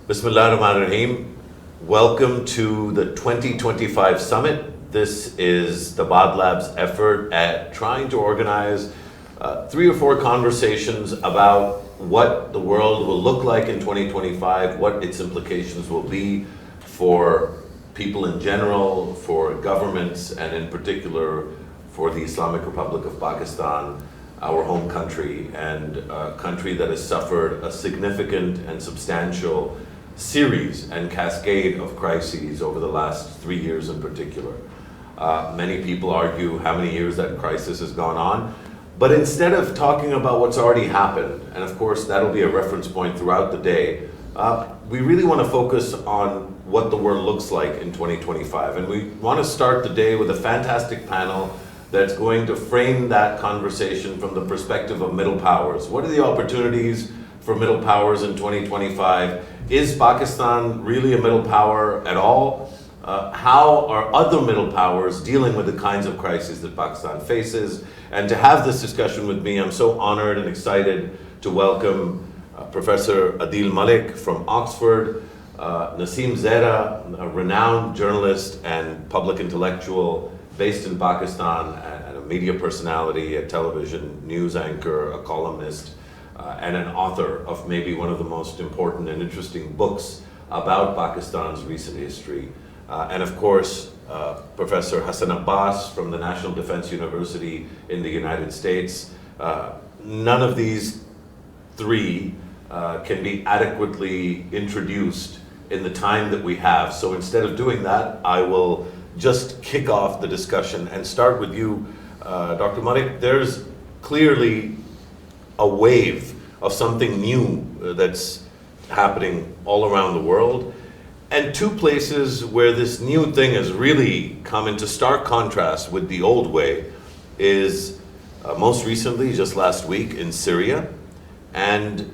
Bismillahirrahmanirrahim. Welcome to the 2025 summit. This is the Bad Lab's effort at trying to organize 3 or 4 conversations about what the world will look like in 2025, what its implications will be for people in general, for governments, and in particular for the Islamic Republic of Pakistan, our home country, and a country that has suffered a significant and substantial series and cascade of crises over the last 3 years in particular. Many people argue how many years that crisis has gone on, but instead of talking about what's already happened, and of course that'll be a reference point throughout the day, we really want to focus on what the world looks like in 2025. And we want to start the day with a fantastic panel that's going to frame that conversation from the perspective of middle powers. What are the opportunities for middle powers in 2025? Is Pakistan really a middle power at all? How are other middle powers dealing with the kinds of crises that Pakistan faces? And to have this discussion with me, I'm so honored and excited to welcome Professor Adeel Malik from Oxford, Nasim Zehra, a renowned journalist and public intellectual based in Pakistan, and a media personality, a television news anchor, a columnist, and an author of maybe one of the most important and interesting books about Pakistan's recent history. And of course, Professor Hassan Abbas from the National Defense University in the United States. None of these 3 can be adequately introduced in the time that we have. So instead of doing that, I will just kick off the discussion and start with you, Dr. Malik. There's clearly a wave of something new that's happening all around the world. And 2 places where this new thing has really come into stark contrast with the old way is most recently, just last week, in Syria, and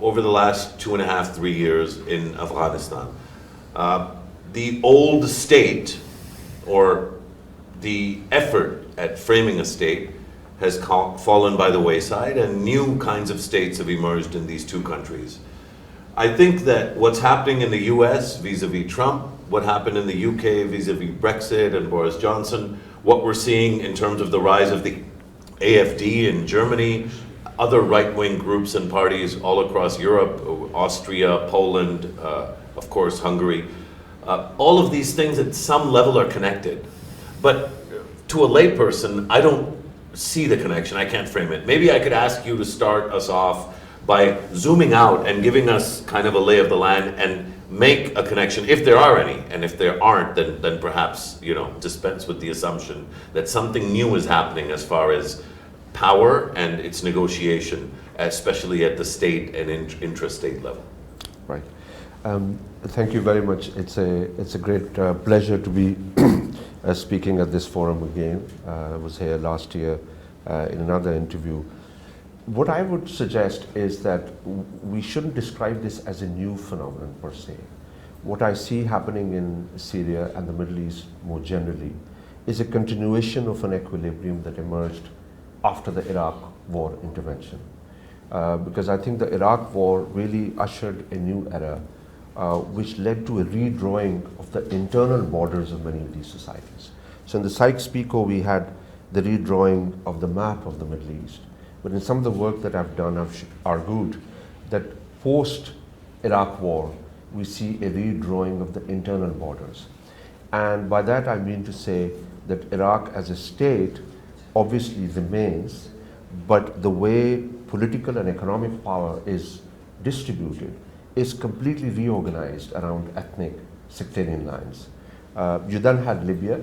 over the last 2.5, 3 years in Afghanistan. The old state, or the effort at framing a state, has fallen by the wayside, and new kinds of states have emerged in these 2 countries. I think that what's happening in the US vis-a-vis Trump, what happened in the UK vis-a-vis Brexit and Boris Johnson, what we're seeing in terms of the rise of the AfD in Germany, other right-wing groups and parties all across Europe, Austria, Poland, of course Hungary, all of these things at some level are connected. But to a layperson, I don't see the connection. I can't frame it. Maybe I could ask you to start us off by zooming out and giving us kind of a lay of the land and make a connection, if there are any. And if there aren't, then perhaps, dispense with the assumption that something new is happening as far as power and its negotiation, especially at the state and intra-state level. Right. Thank you very much. It's a great pleasure to be speaking at this forum again. I was here last year in another interview. What I would suggest is that we shouldn't describe this as a new phenomenon per se. What I see happening in Syria and the Middle East more generally is a continuation of an equilibrium that emerged after the Iraq war intervention. Because I think the Iraq war really ushered a new era which led to a redrawing of the internal borders of many of these societies. So in the Sykes-Picot we had the redrawing of the map of the Middle East. But in some of the work that I've done, I've argued that post-Iraq war, we see a redrawing of the internal borders. And by that I mean to say that Iraq as a state obviously remains, but the way political and economic power is distributed is completely reorganized around ethnic sectarian lines. You then had Libya,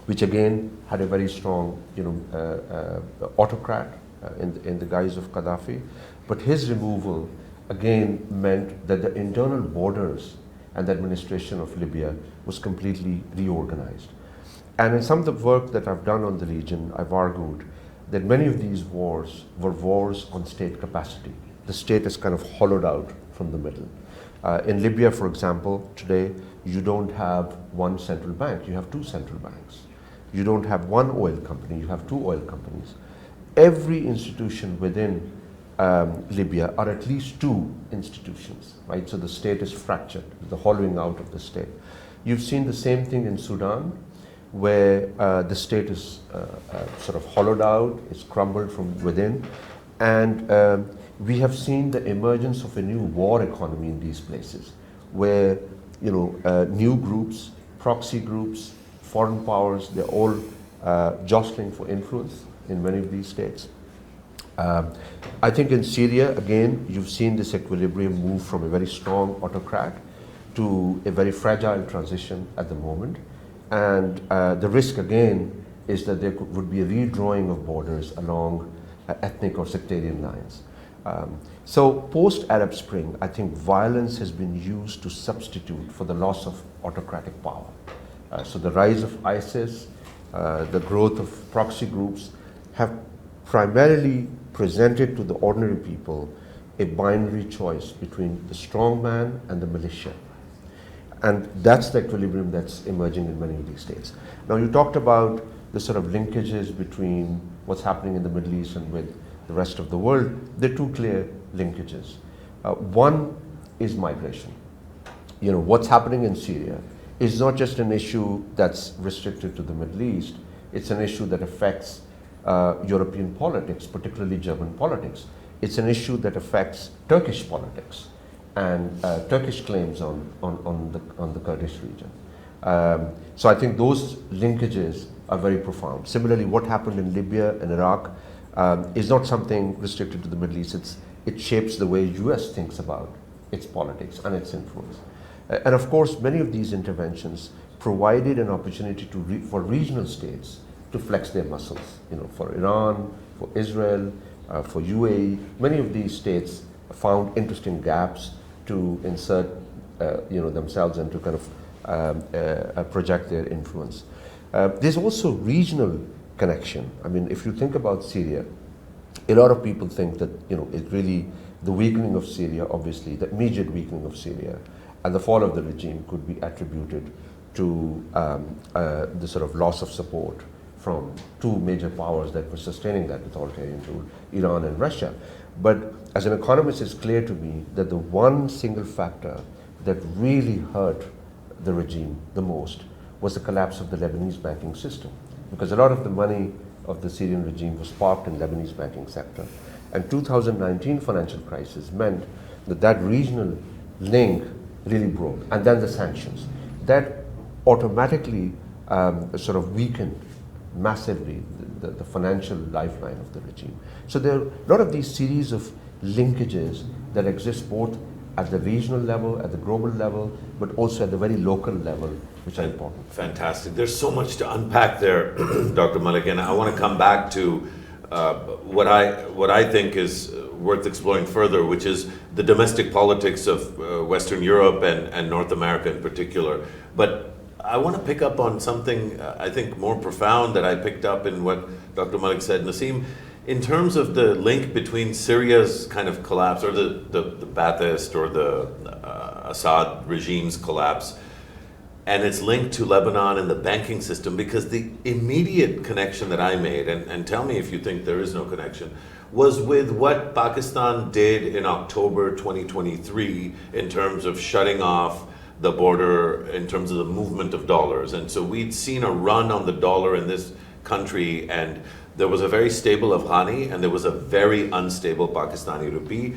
which again had a very strong autocrat in the guise of Gaddafi, but his removal again meant that the internal borders and the administration of Libya was completely reorganized. And in some of the work that I've done on the region, I've argued that many of these wars were wars on state capacity. The state is kind of hollowed out from the middle. In Libya, for example, today you don't have one central bank, you have 2 central banks. You don't have one oil company, you have 2 oil companies. Every institution within Libya are at least two institutions, right? So the state is fractured, the hollowing out of the state. You've seen the same thing in Sudan, where the state is sort of hollowed out, it's crumbled from within, and we have seen the emergence of a new war economy in these places, where new groups, proxy groups, foreign powers, they're all jostling for influence in many of these states. I think in Syria, again, you've seen this equilibrium move from a very strong autocrat to a very fragile transition at the moment. And the risk, again, is that there would be a redrawing of borders along ethnic or sectarian lines. So post-Arab Spring, I think violence has been used to substitute for the loss of autocratic power. So the rise of ISIS, the growth of proxy groups have primarily presented to the ordinary people a binary choice between the strong man and the militia. And that's the equilibrium that's emerging in many of these states. Now, you talked about the sort of linkages between what's happening in the Middle East and with the rest of the world. There are two clear linkages. One is migration. What's happening in Syria is not just an issue that's restricted to the Middle East, it's an issue that affects European politics, particularly German politics. It's an issue that affects Turkish politics and Turkish claims on the Kurdish region. So I think those linkages are very profound. Similarly, what happened in Libya and Iraq is not something restricted to the Middle East. It shapes the way US thinks about its politics and its influence. And of course, many of these interventions provided an opportunity for regional states to flex their muscles. For Iran, for Israel, for UAE, many of these states found interesting gaps to insert themselves and to kind of project their influence. There's also regional connection. I mean, if you think about Syria, a lot of people think that it really, the weakening of Syria, obviously, the immediate weakening of Syria and the fall of the regime could be attributed to the sort of loss of support from two major powers that were sustaining that authoritarian rule, Iran and Russia. But as an economist, it's clear to me that the one single factor that really hurt the regime the most was the collapse of the Lebanese banking system. Because a lot of the money of the Syrian regime was parked in Lebanese banking sector. And 2019 financial crisis meant that regional link really broke. And then the sanctions. That automatically sort of weakened massively the financial lifeline of the regime. So there are a lot of these series of linkages that exist both at the regional level, at the global level, but also at the very local level, which are important. Fantastic. There's so much to unpack there, Dr. Malik, and I want to come back to what I think is worth exploring further, which is the domestic politics of Western Europe and North America in particular. But I want to pick up on something I think more profound that I picked up in what Dr. Malik said. Nasim, in terms of the link between Syria's kind of collapse, or the Ba'athist or the Assad regime's collapse, and it's linked to Lebanon and the banking system, because the immediate connection that I made, and tell me if you think there is no connection, was with what Pakistan did in October 2023 in terms of shutting off the border in terms of the movement of dollars. And so we'd seen a run on the dollar in this country, and there was a very stable Afghani and there was a very unstable Pakistani rupee.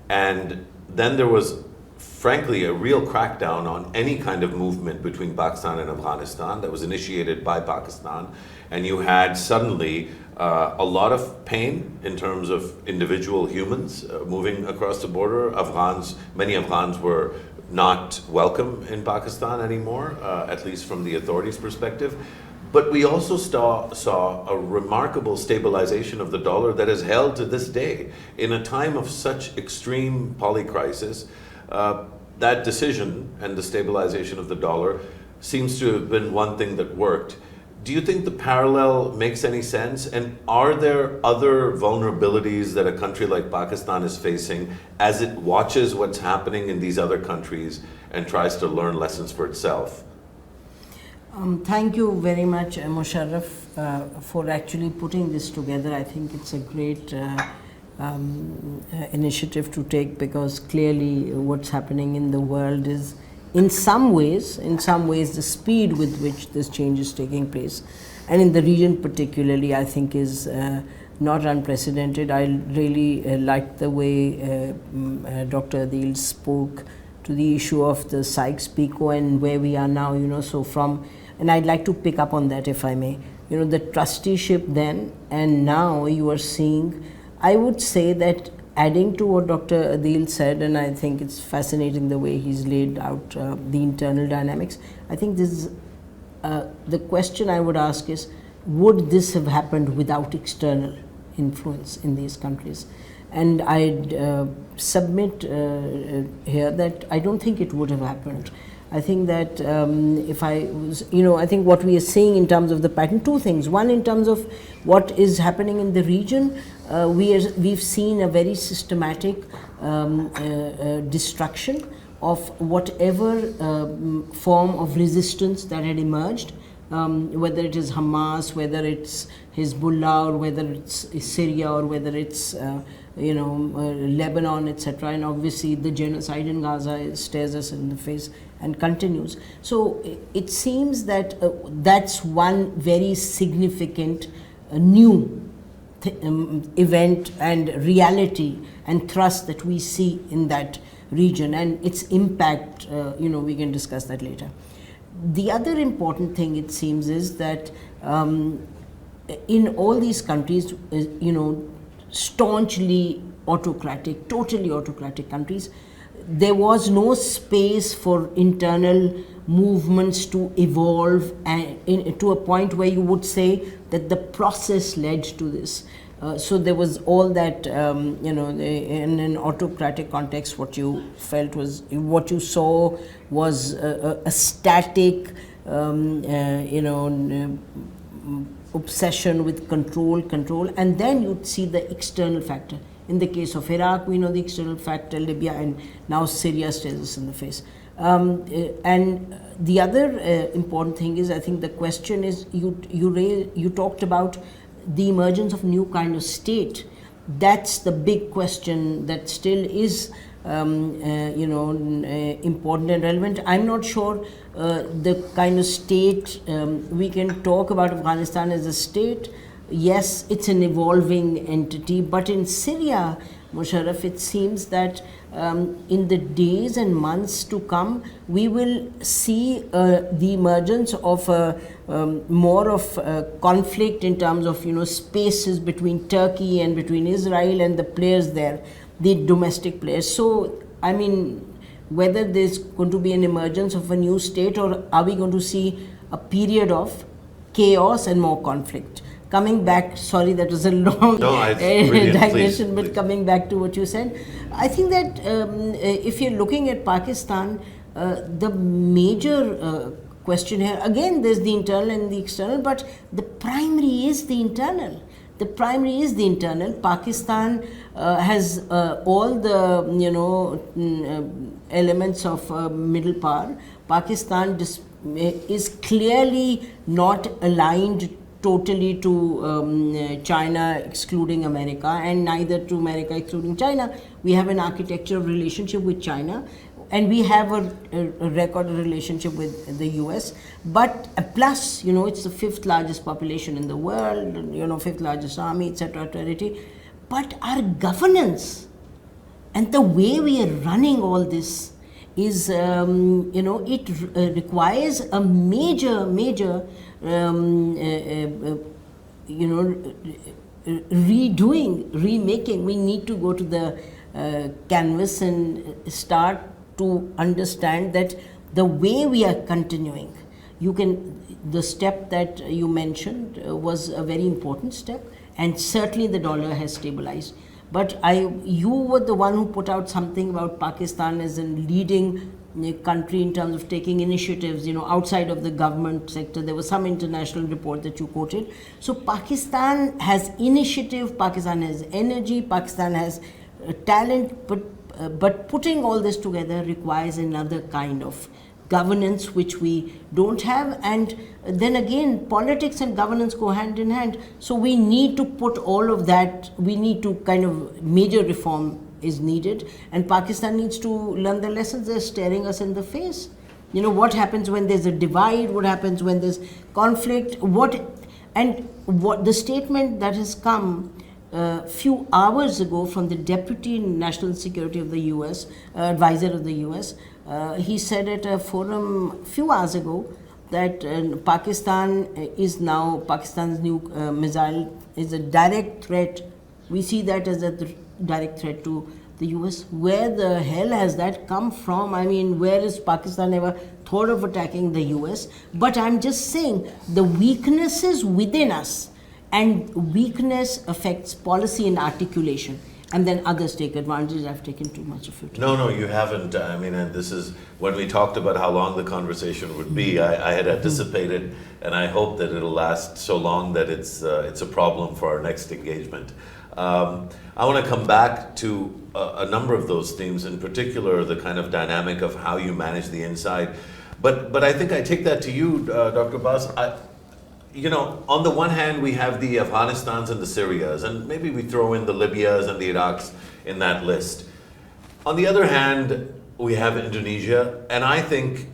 And then there was, frankly, a real crackdown on any kind of movement between Pakistan and Afghanistan that was initiated by Pakistan. And you had suddenly a lot of pain in terms of individual humans moving across the border. Many Afghans were not welcome in Pakistan anymore, at least from the authorities' perspective. But we also saw a remarkable stabilization of the dollar that has held to this day. In a time of such extreme polycrisis, that decision and the stabilization of the dollar seems to have been one thing that worked. Do you think the parallel makes any sense? And are there other vulnerabilities that a country like Pakistan is facing as it watches what's happening in these other countries and tries to learn lessons for itself? Thank you very much, Musharraf, for actually putting this together. I think it's a great initiative to take, because clearly what's happening in the world is in some ways the speed with which this change is taking place, and in the region particularly, I think is not unprecedented. I really liked the way Dr. Adeel spoke to the issue of the Sykes-Picot and where we are now, so from, and I'd like to pick up on that if I may, the trusteeship then and now you are seeing, I would say that adding to what Dr. Adeel said, and I think it's fascinating the way he's laid out the internal dynamics. I think this is, the question I would ask is, would this have happened without external influence in these countries? And I'd submit here that I don't think it would have happened. I think that if I was, I think what we are seeing in terms of the pattern, two things. One, in terms of what is happening in the region, we've seen a very systematic destruction of whatever form of resistance that had emerged, whether it is Hamas, whether it's Hezbollah, or whether it's Syria, or whether it's Lebanon, etc. And obviously the genocide in Gaza stares us in the face and continues. So it seems that that's one very significant new event and reality and thrust that we see in that region, and its impact, we can discuss that later. The other important thing, it seems, is that in all these countries, staunchly autocratic, totally autocratic countries, there was no space for internal movements to evolve and to a point where you would say that the process led to this. So there was all that, in an autocratic context, what you felt was, what you saw was a static, obsession with control, and then you'd see the external factor. In the case of Iraq, we know the external factor, Libya, and now Syria stares us in the face. And the other important thing is, I think the question is, you talked about the emergence of new kind of state. That's the big question that still is important and relevant. I'm not sure the kind of state, we can talk about Afghanistan as a state. Yes, it's an evolving entity, but in Syria, Musharraf, it seems that in the days and months to come, we will see the emergence of more of conflict in terms of spaces between Turkey and between Israel and the players there, the domestic players. So, I mean, whether there's going to be an emergence of a new state, or are we going to see a period of chaos and more conflict? Coming back, sorry, that was a long digression, but coming back to what you said, I think that if you're looking at Pakistan, the major question here, again, there's the internal and the external, but the primary is the internal. The primary is the internal. Pakistan has all the elements of middle power. Pakistan is clearly not aligned totally to China excluding America, and neither to America excluding China. We have an architecture of relationship with China, and we have a record relationship with the US. But plus, it's the 5th largest population in the world, 5th largest army, etc. But our governance and the way we are running all this is, it requires a major remaking. We need to go to the canvas and start to understand that the way we are continuing, the step that you mentioned was a very important step, and certainly the dollar has stabilized. But you were the one who put out something about Pakistan as a leading country in terms of taking initiatives, outside of the government sector. There was some international report that you quoted. So Pakistan has initiative, Pakistan has energy, Pakistan has talent, but putting all this together requires another kind of governance which we don't have, and then again politics and governance go hand in hand. So we need to put all of that, we need to kind of, major reform is needed, and Pakistan needs to learn the lessons. They're staring us in the face. You know, what happens when there's a divide, what happens when there's conflict, what the statement that has come a few hours ago from the Deputy National Security of the US, advisor of the US, he said at a forum a few hours ago that Pakistan is now, Pakistan's new missile is a direct threat. We see that as a direct threat to the US. Where the hell has that come from? I mean, where has Pakistan ever thought of attacking the US? But I'm just saying, the weaknesses within us, and weakness affects policy and articulation, and then others take advantage. I've taken too much of it. No, you haven't. I mean, and this is, when we talked about how long the conversation would be, I had anticipated, and I hope that it'll last so long that it's a problem for our next engagement. I want to come back to a number of those themes, in particular the kind of dynamic of how you manage the inside. But I think I take that to you, Dr. Abbas. You know, on the one hand, we have the Afghanistans and the Syrias, and maybe we throw in the Libyas and the Iraqs in that list. On the other hand, we have Indonesia, and I think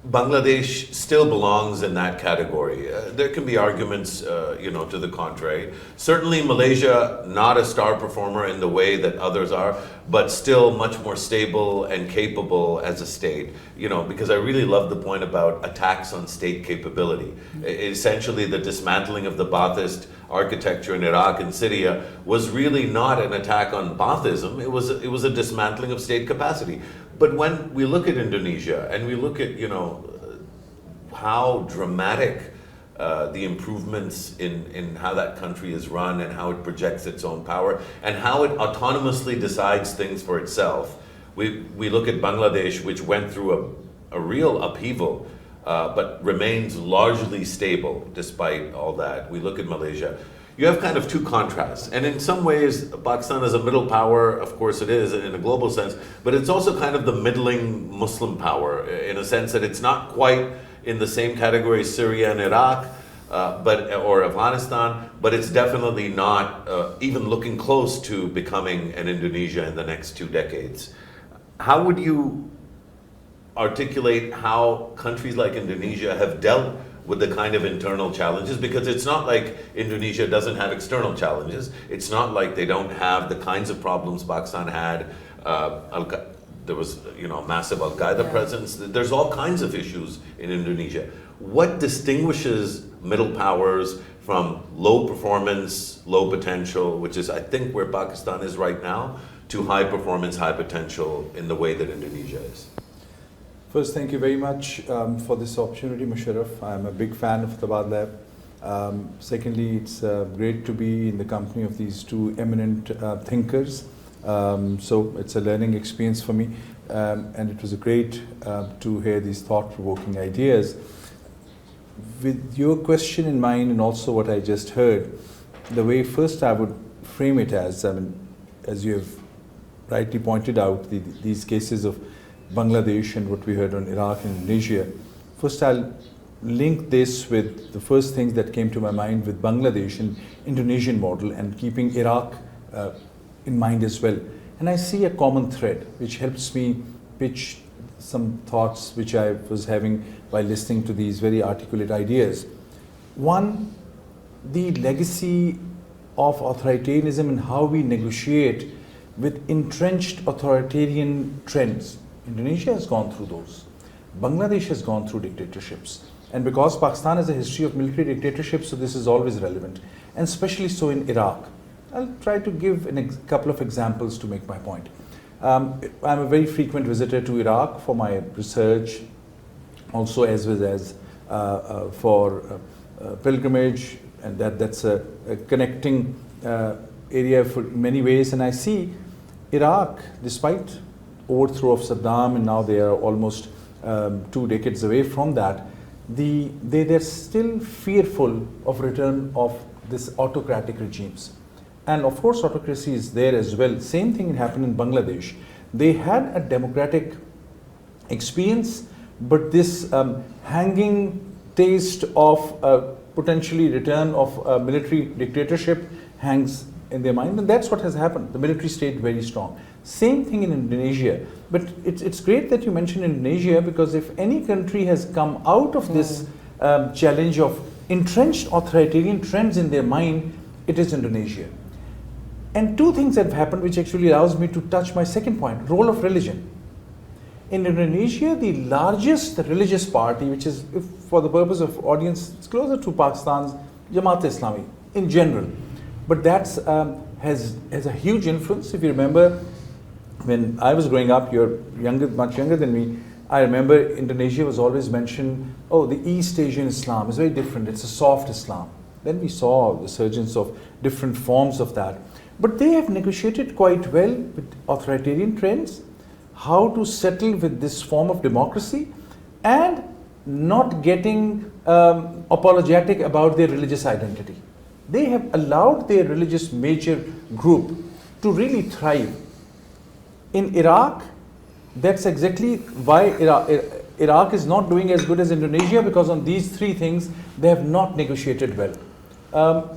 Bangladesh still belongs in that category. There can be arguments, to the contrary. Certainly Malaysia, not a star performer in the way that others are, but still much more stable and capable as a state. You know, because I really love the point about attacks on state capability. Essentially, the dismantling of the Ba'athist architecture in Iraq and Syria was really not an attack on Baathism. It was a dismantling of state capacity. But when we look at Indonesia and we look at, how dramatic the improvements in how that country is run and how it projects its own power and how it autonomously decides things for itself. We look at Bangladesh, which went through a real upheaval, but remains largely stable despite all that. We look at Malaysia. You have kind of two contrasts. And in some ways, Pakistan is a middle power, of course it is in a global sense, but it's also kind of the middling Muslim power in a sense that it's not quite in the same category as Syria and Iraq, or Afghanistan, but it's definitely not even looking close to becoming an Indonesia in the next 2 decades. How would you articulate how countries like Indonesia have dealt with the kind of internal challenges? Because it's not like Indonesia doesn't have external challenges. It's not like they don't have the kinds of problems Pakistan had. There was, massive Al-Qaeda presence. There's all kinds of issues in Indonesia. What distinguishes middle powers from low performance, low potential, which is, I think, where Pakistan is right now, to high performance, high potential in the way that Indonesia is? First, thank you very much for this opportunity, Musharraf. I'm a big fan of the Bad Lab. Secondly, it's great to be in the company of these two eminent thinkers. So it's a learning experience for me, and it was great to hear these thought-provoking ideas. With your question in mind and also what I just heard, the way first I would frame it as you have rightly pointed out, these cases of Bangladesh and what we heard on Iraq and Indonesia. First, I'll link this with the first things that came to my mind with Bangladesh and Indonesian model and keeping Iraq in mind as well. And I see a common thread which helps me pitch some thoughts which I was having while listening to these very articulate ideas. One, the legacy of authoritarianism and how we negotiate with entrenched authoritarian trends. Indonesia has gone through those. Bangladesh has gone through dictatorships. And because Pakistan has a history of military dictatorship, so this is always relevant, and especially so in Iraq. I'll try to give a couple of examples to make my point. I'm a very frequent visitor to Iraq for my research, also as well as for pilgrimage, and that's a connecting area for many ways. And I see Iraq, despite overthrow of Saddam, and now they are almost 2 decades away from that, they're still fearful of return of this autocratic regimes. And of course, autocracy is there as well. Same thing happened in Bangladesh. They had a democratic experience, but this hanging taste of potentially return of military dictatorship hangs in their mind, and that's what has happened. The military stayed very strong. Same thing in Indonesia, but it's great that you mentioned Indonesia, because if any country has come out of this challenge of entrenched authoritarian trends in their mind, it is Indonesia. And two things have happened which actually allows me to touch my second point, role of religion. In Indonesia, the largest religious party, which is, if for the purpose of audience, it's closer to Pakistan's Jamaat-e-Islami in general, but that's has a huge influence. If you remember, when I was growing up, you're much younger than me, I remember Indonesia was always mentioned, oh, the East Asian Islam is very different, it's a soft Islam. Then we saw the surgence of different forms of that. But they have negotiated quite well with authoritarian trends, how to settle with this form of democracy and not getting apologetic about their religious identity. They have allowed their religious major group to really thrive. In Iraq, that's exactly why Iraq is not doing as good as Indonesia, because on these three things they have not negotiated well.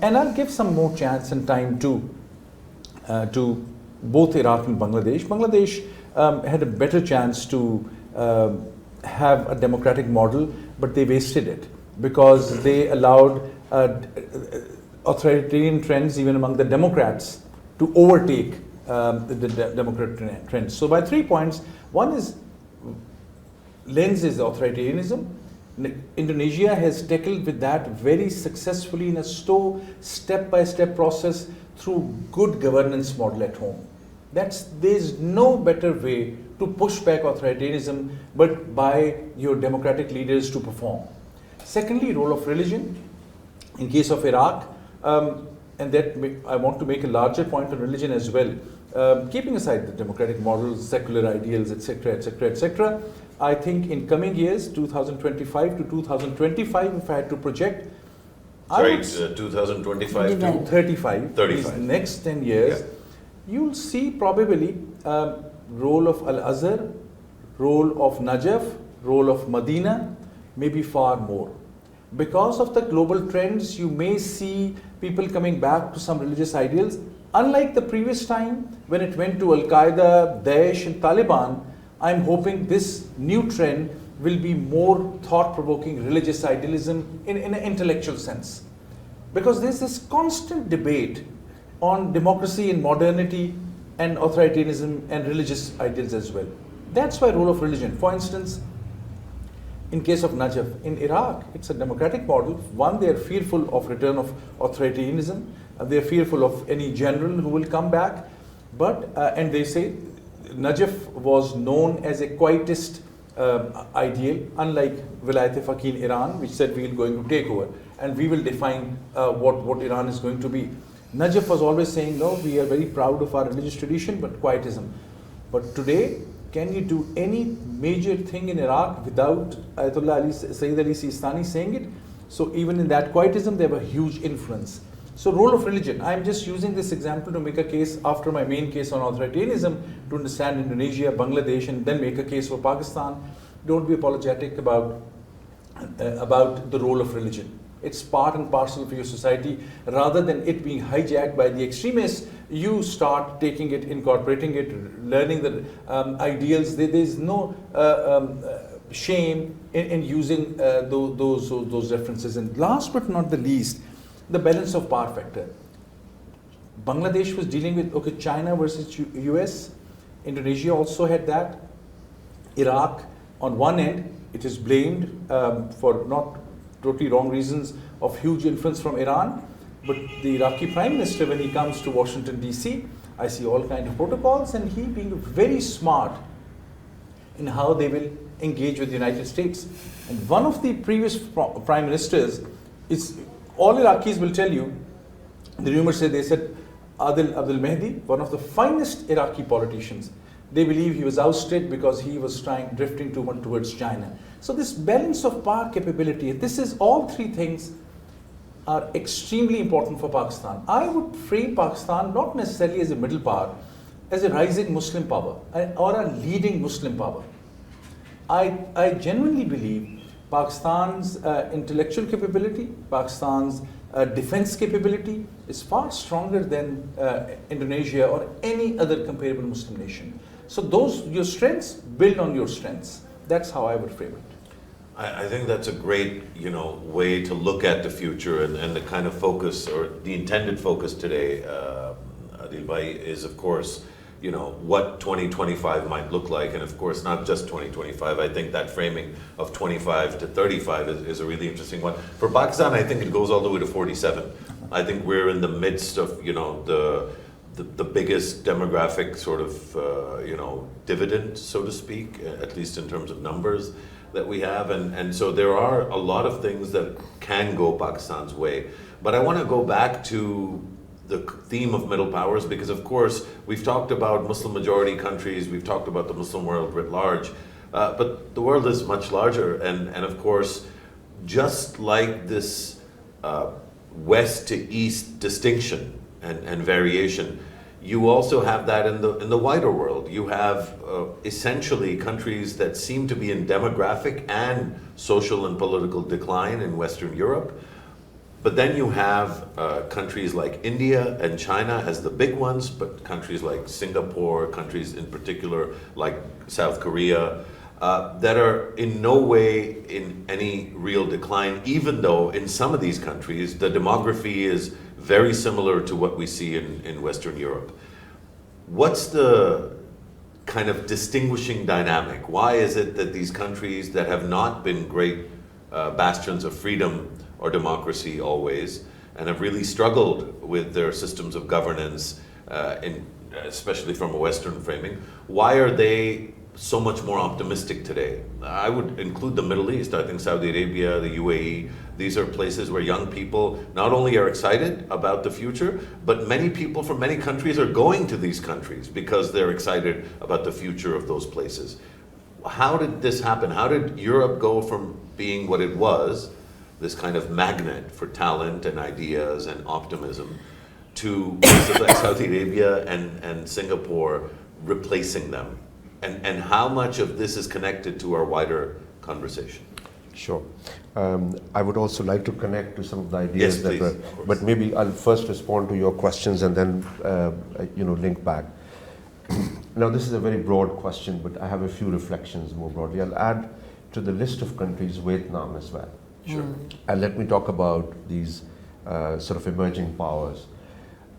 And I'll give some more chance and time to both Iraq and Bangladesh. Bangladesh had a better chance to have a democratic model, but they wasted it because they allowed authoritarian trends even among the Democrats to overtake the democratic trends. So by 3 points, one is lens is authoritarianism. Indonesia has tackled with that very successfully in a slow step-by-step process through good governance model at home. There's no better way to push back authoritarianism but by your democratic leaders to perform. Secondly, role of religion. In case of Iraq, and that I want to make a larger point on religion as well. Keeping aside the democratic models, secular ideals, etc., etc., etc., I think in coming years, 2025 to 2025, if I had to project, 2025 to 35, these next 10 years, you'll see probably role of Al-Azhar, role of Najaf, role of Medina, maybe far more. Because of the global trends, you may see people coming back to some religious ideals. Unlike the previous time when it went to Al-Qaeda, Daesh and Taliban, I'm hoping this new trend will be more thought-provoking religious idealism in an intellectual sense. Because there's this constant debate on democracy and modernity and authoritarianism and religious ideals as well. That's why role of religion. For instance, in case of Najaf, in Iraq, it's a democratic model. One, they are fearful of return of authoritarianism. They are fearful of any general who will come back. But, and they say, Najaf was known as a quietist ideal, unlike Vilayat-e-Faqih in Iran, which said we are going to take over and we will define what Iran is going to be. Najaf was always saying, no, we are very proud of our religious tradition, but quietism. But today, can you do any major thing in Iraq without Ayatollah Sayyid Ali Sistani saying it? So even in that quietism, they have a huge influence. So role of religion, I'm just using this example to make a case after my main case on authoritarianism to understand Indonesia, Bangladesh, and then make a case for Pakistan. Don't be apologetic about the role of religion. It's part and parcel of your society. Rather than it being hijacked by the extremists, you start taking it, incorporating it, learning the ideals. There's no shame in using those references. And last but not the least, the balance of power factor. Bangladesh was dealing with China versus US. Indonesia also had that. Iraq, on one end, it is blamed for not totally wrong reasons of huge influence from Iran. But the Iraqi Prime Minister, when he comes to Washington, DC, I see all kinds of protocols, and he being very smart in how they will engage with the United States. And one of the previous prime ministers is, all Iraqis will tell you, the rumors say, they said, Adeel Malik, one of the finest Iraqi politicians. They believe he was ousted because he was drifting too much towards China. So this balance of power capability, all three things are extremely important for Pakistan. I would frame Pakistan not necessarily as a middle power, as a rising Muslim power or a leading Muslim power. I genuinely believe Pakistan's intellectual capability, Pakistan's defense capability is far stronger than Indonesia or any other comparable Muslim nation. So your strengths build on your strengths. That's how I would frame it. I think that's a great, way to look at the future and the kind of focus or the intended focus today, Adeel Bhai, is of course, what 2025 might look like, and of course not just 2025. I think that framing of 25 to 35 is a really interesting one. For Pakistan, I think it goes all the way to 47. I think we're in the midst of, the biggest demographic sort of, dividend, so to speak, at least in terms of numbers that we have. And so there are a lot of things that can go Pakistan's way. But I want to go back to the theme of middle powers, because of course we've talked about Muslim majority countries, we've talked about the Muslim world writ large, but the world is much larger, and of course, just like this west to east distinction and variation, you also have that in the wider world. You have essentially countries that seem to be in demographic and social and political decline in Western Europe. But then you have countries like India and China as the big ones, but countries like Singapore, countries in particular like South Korea, that are in no way in any real decline, even though in some of these countries the demography is very similar to what we see in Western Europe. What's the kind of distinguishing dynamic? Why is it that these countries that have not been great bastions of freedom or democracy always, and have really struggled with their systems of governance, especially from a Western framing, why are they so much more optimistic today? I would include the Middle East. I think Saudi Arabia, the UAE, these are places where young people not only are excited about the future, but many people from many countries are going to these countries because they're excited about the future of those places. How did this happen? How did Europe go from being what it was, this kind of magnet for talent and ideas and optimism, to places like Saudi Arabia and Singapore replacing them? And how much of this is connected to our wider conversation? Sure. I would also like to connect to some of the ideas yes, please, but maybe I'll first respond to your questions and then link back. Now, this is a very broad question, but I have a few reflections more broadly. I'll add to the list of countries Vietnam as well. Sure. And let me talk about these sort of emerging powers.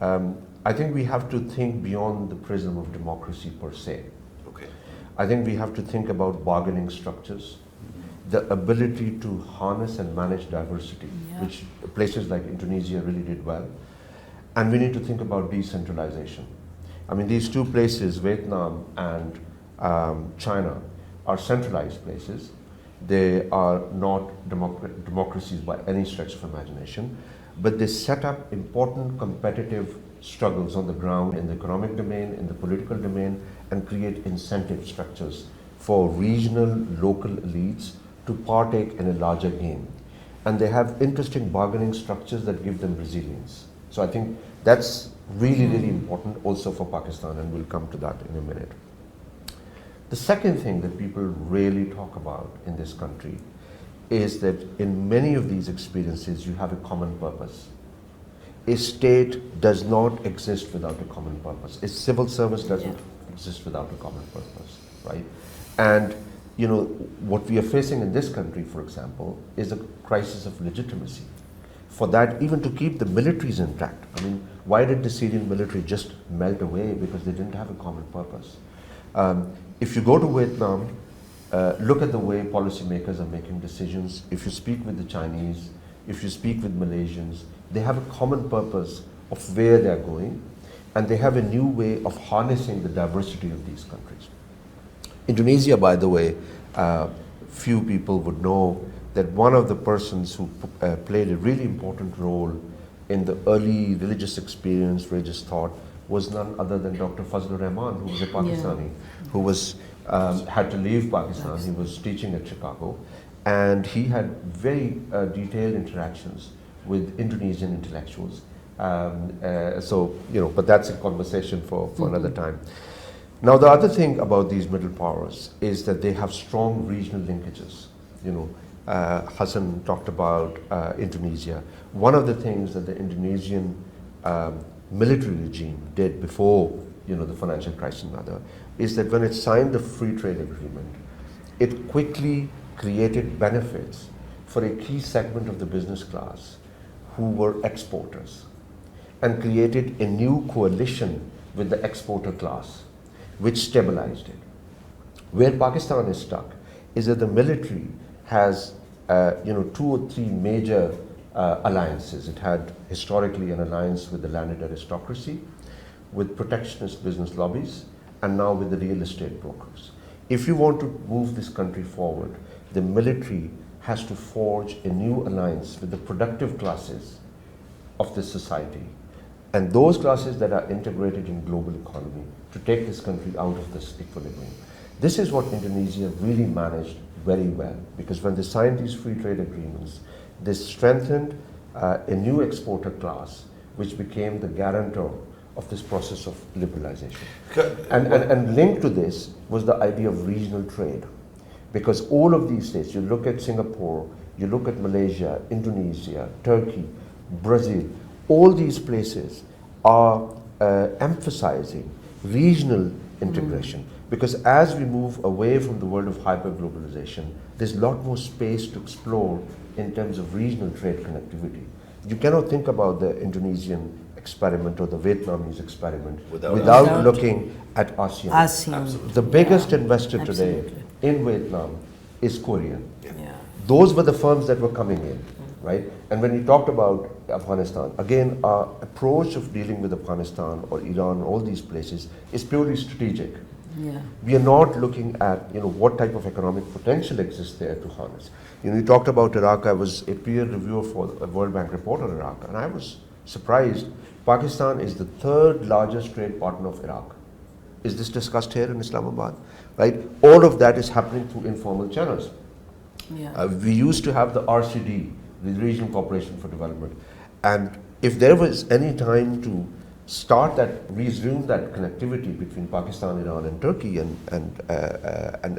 I think we have to think beyond the prism of democracy per se. Okay. I think we have to think about bargaining structures, the ability to harness and manage diversity, which places like Indonesia really did well. And we need to think about decentralization. I mean, these two places, Vietnam and China, are centralized places. They are not democracies by any stretch of imagination, but they set up important competitive struggles on the ground in the economic domain, in the political domain, and create incentive structures for regional, local elites to partake in a larger game. And they have interesting bargaining structures that give them resilience. So I think that's really, really important also for Pakistan, and we'll come to that in a minute. The second thing that people rarely talk about in this country is that in many of these experiences you have a common purpose. A state does not exist without a common purpose. A civil service doesn't exist without a common purpose, right? And what we are facing in this country, for example, is a crisis of legitimacy. For that, even to keep the militaries intact. I mean, why did the Syrian military just melt away? Because they didn't have a common purpose. If you go to Vietnam, look at the way policymakers are making decisions. If you speak with the Chinese, if you speak with Malaysians, they have a common purpose of where they're going, and they have a new way of harnessing the diversity of these countries. Indonesia, by the way, few people would know that one of the persons who played a really important role in the early religious experience, religious thought, was none other than Dr. Fazlur Rahman, who was a Pakistani, who was had to leave Pakistan. He was teaching at Chicago, and he had very detailed interactions with Indonesian intellectuals. But that's a conversation for another time. Now, the other thing about these middle powers is that they have strong regional linkages. You know, Hassan talked about Indonesia. One of the things that the Indonesian military regime did before, you know, the financial crisis and other, is that when it signed the free trade agreement, it quickly created benefits for a key segment of the business class who were exporters, and created a new coalition with the exporter class, which stabilized it. Where Pakistan is stuck is that the military has you know, 2 or 3 major alliances. It had historically an alliance with the landed aristocracy, with protectionist business lobbies, and now with the real estate brokers. If you want to move this country forward, the military has to forge a new alliance with the productive classes of the society, and those classes that are integrated in global economy, to take this country out of this equilibrium. This is what Indonesia really managed very well, because when they signed these free trade agreements, they strengthened a new exporter class, which became the guarantor of this process of liberalization. And linked to this was the idea of regional trade, because all of these states, you look at Singapore, you look at Malaysia, Indonesia, Turkey, Brazil, all these places are emphasizing regional integration, because as we move away from the world of hyper-globalization, there's a lot more space to explore in terms of regional trade connectivity. You cannot think about the Indonesian experiment or the Vietnamese experiment without looking at ASEAN. ASEAN. The biggest investor Absolutely. today in Vietnam is Korean. Yeah. Those were the firms that were coming in, right? And when you talked about Afghanistan, again, our approach of dealing with Afghanistan or Iran, all these places, is purely strategic. Yeah. We are not looking at, you know, what type of economic potential exists there to harness. You know, you talked about Iraq. I was a peer reviewer for a World Bank report on Iraq, and I was surprised. Pakistan is the 3rd largest trade partner of Iraq. Is this discussed here in Islamabad? Right? All of that is happening through informal channels. Yeah. We used to have the RCD, the Regional Cooperation for Development, and if there was any time to resume that connectivity between Pakistan, Iran, and Turkey, and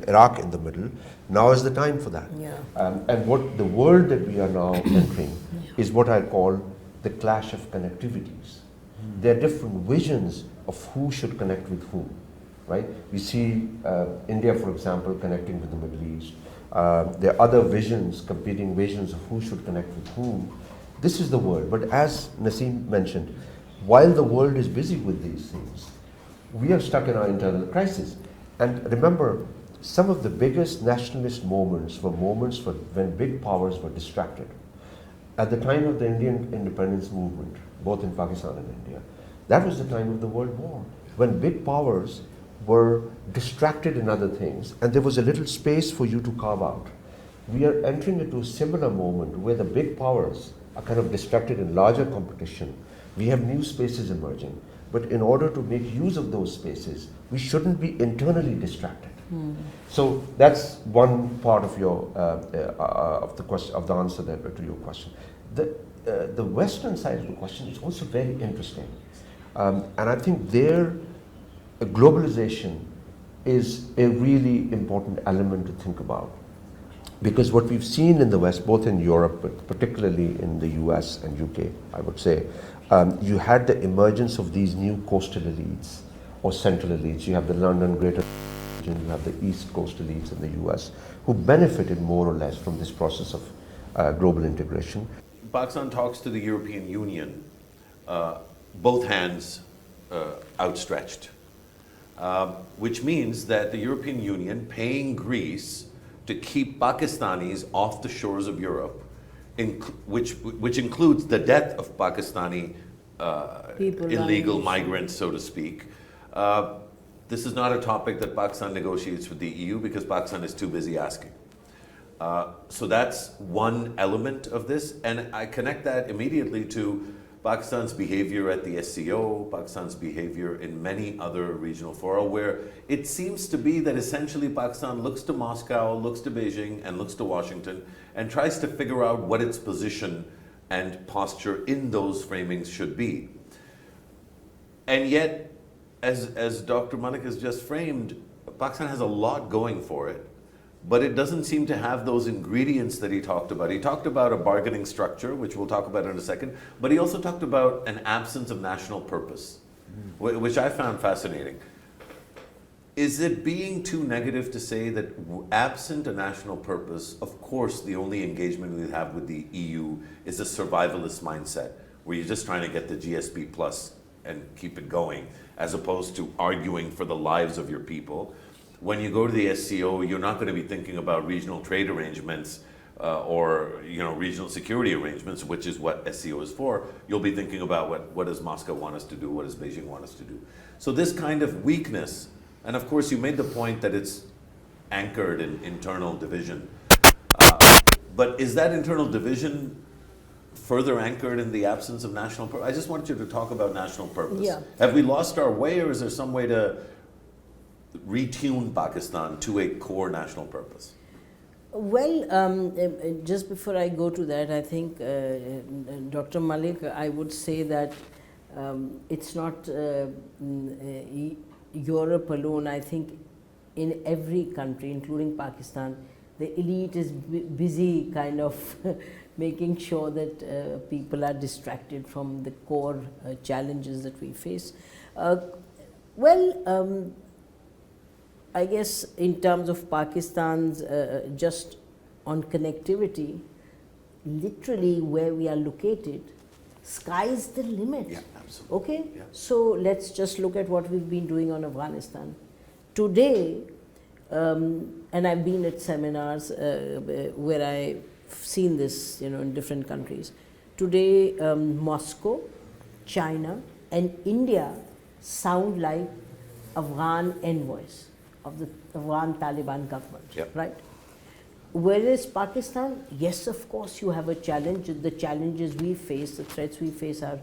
Iraq in the middle, now is the time for that. Yeah. And what the world that we are now entering is what I call the clash of connectivities. There are different visions of who should connect with whom, right? We see India, for example, connecting with the Middle East. There are other visions, competing visions of who should connect with whom. This is the world. But as Nasim mentioned, while the world is busy with these things, we are stuck in our internal crisis. And remember, some of the biggest nationalist moments were moments when big powers were distracted. At the time of the Indian independence movement, both in Pakistan and India, that was the time of the World War, when big powers were distracted in other things, and there was a little space for you to carve out. We are entering into a similar moment where the big powers are kind of distracted in larger competition. We have new spaces emerging, but in order to make use of those spaces, we shouldn't be internally distracted. So that's one part of your of the question, of the answer there to your question. The Western side of the question is also very interesting, and I think there globalization is a really important element to think about, because what we've seen in the West, both in Europe but particularly in the US and UK, I would say, you had the emergence of these new coastal elites or central elites. You have the London Greater Region, you have the East Coast elites in the US, who benefited more or less from this process of global integration. Pakistan talks to the European Union, both hands outstretched, which means that the European Union paying Greece to keep Pakistanis off the shores of Europe, which includes the death of Pakistani illegal migrants, so to speak. This is not a topic that Pakistan negotiates with the EU because Pakistan is too busy asking. So that's one element of this, and I connect that immediately to Pakistan's behavior at the SCO, Pakistan's behavior in many other regional fora, where it seems to be that essentially Pakistan looks to Moscow, looks to Beijing, and looks to Washington, and tries to figure out what its position and posture in those framings should be. And yet, as Dr. Malik has just framed, Pakistan has a lot going for it, but it doesn't seem to have those ingredients that he talked about. He talked about a bargaining structure, which we'll talk about in a second, but he also talked about an absence of national purpose, which I found fascinating. Is it being too negative to say that absent a national purpose, of course, the only engagement we have with the EU is a survivalist mindset, where you're just trying to get the GSP plus and keep it going, as opposed to arguing for the lives of your people? When you go to the SCO, you're not going to be thinking about regional trade arrangements or regional security arrangements, which is what SCO is for. You'll be thinking about what does Moscow want us to do, what does Beijing want us to do. So this kind of weakness, and of course you made the point that it's anchored in internal division, but is that internal division further anchored in the absence of national purpose? I just want you to talk about national purpose. Yeah. Have we lost our way, or is there some way to retune Pakistan to a core national purpose? Well, just before I go to that, I think Dr. Malik, I would say that it's not Europe alone. I think in every country, including Pakistan, the elite is busy kind of making sure that people are distracted from the core challenges that we face. I guess in terms of Pakistan's just on connectivity, literally where we are located, sky's the limit. Yeah, absolutely. Okay? Yeah. So let's just look at what we've been doing on Afghanistan. Today, and I've been at seminars where I've seen this, in different countries. Today, Moscow, China, and India sound like Afghan envoys of the Afghan Taliban government, Yep. right? Whereas Pakistan, yes, of course, you have a challenge. The challenges we face, the threats we face are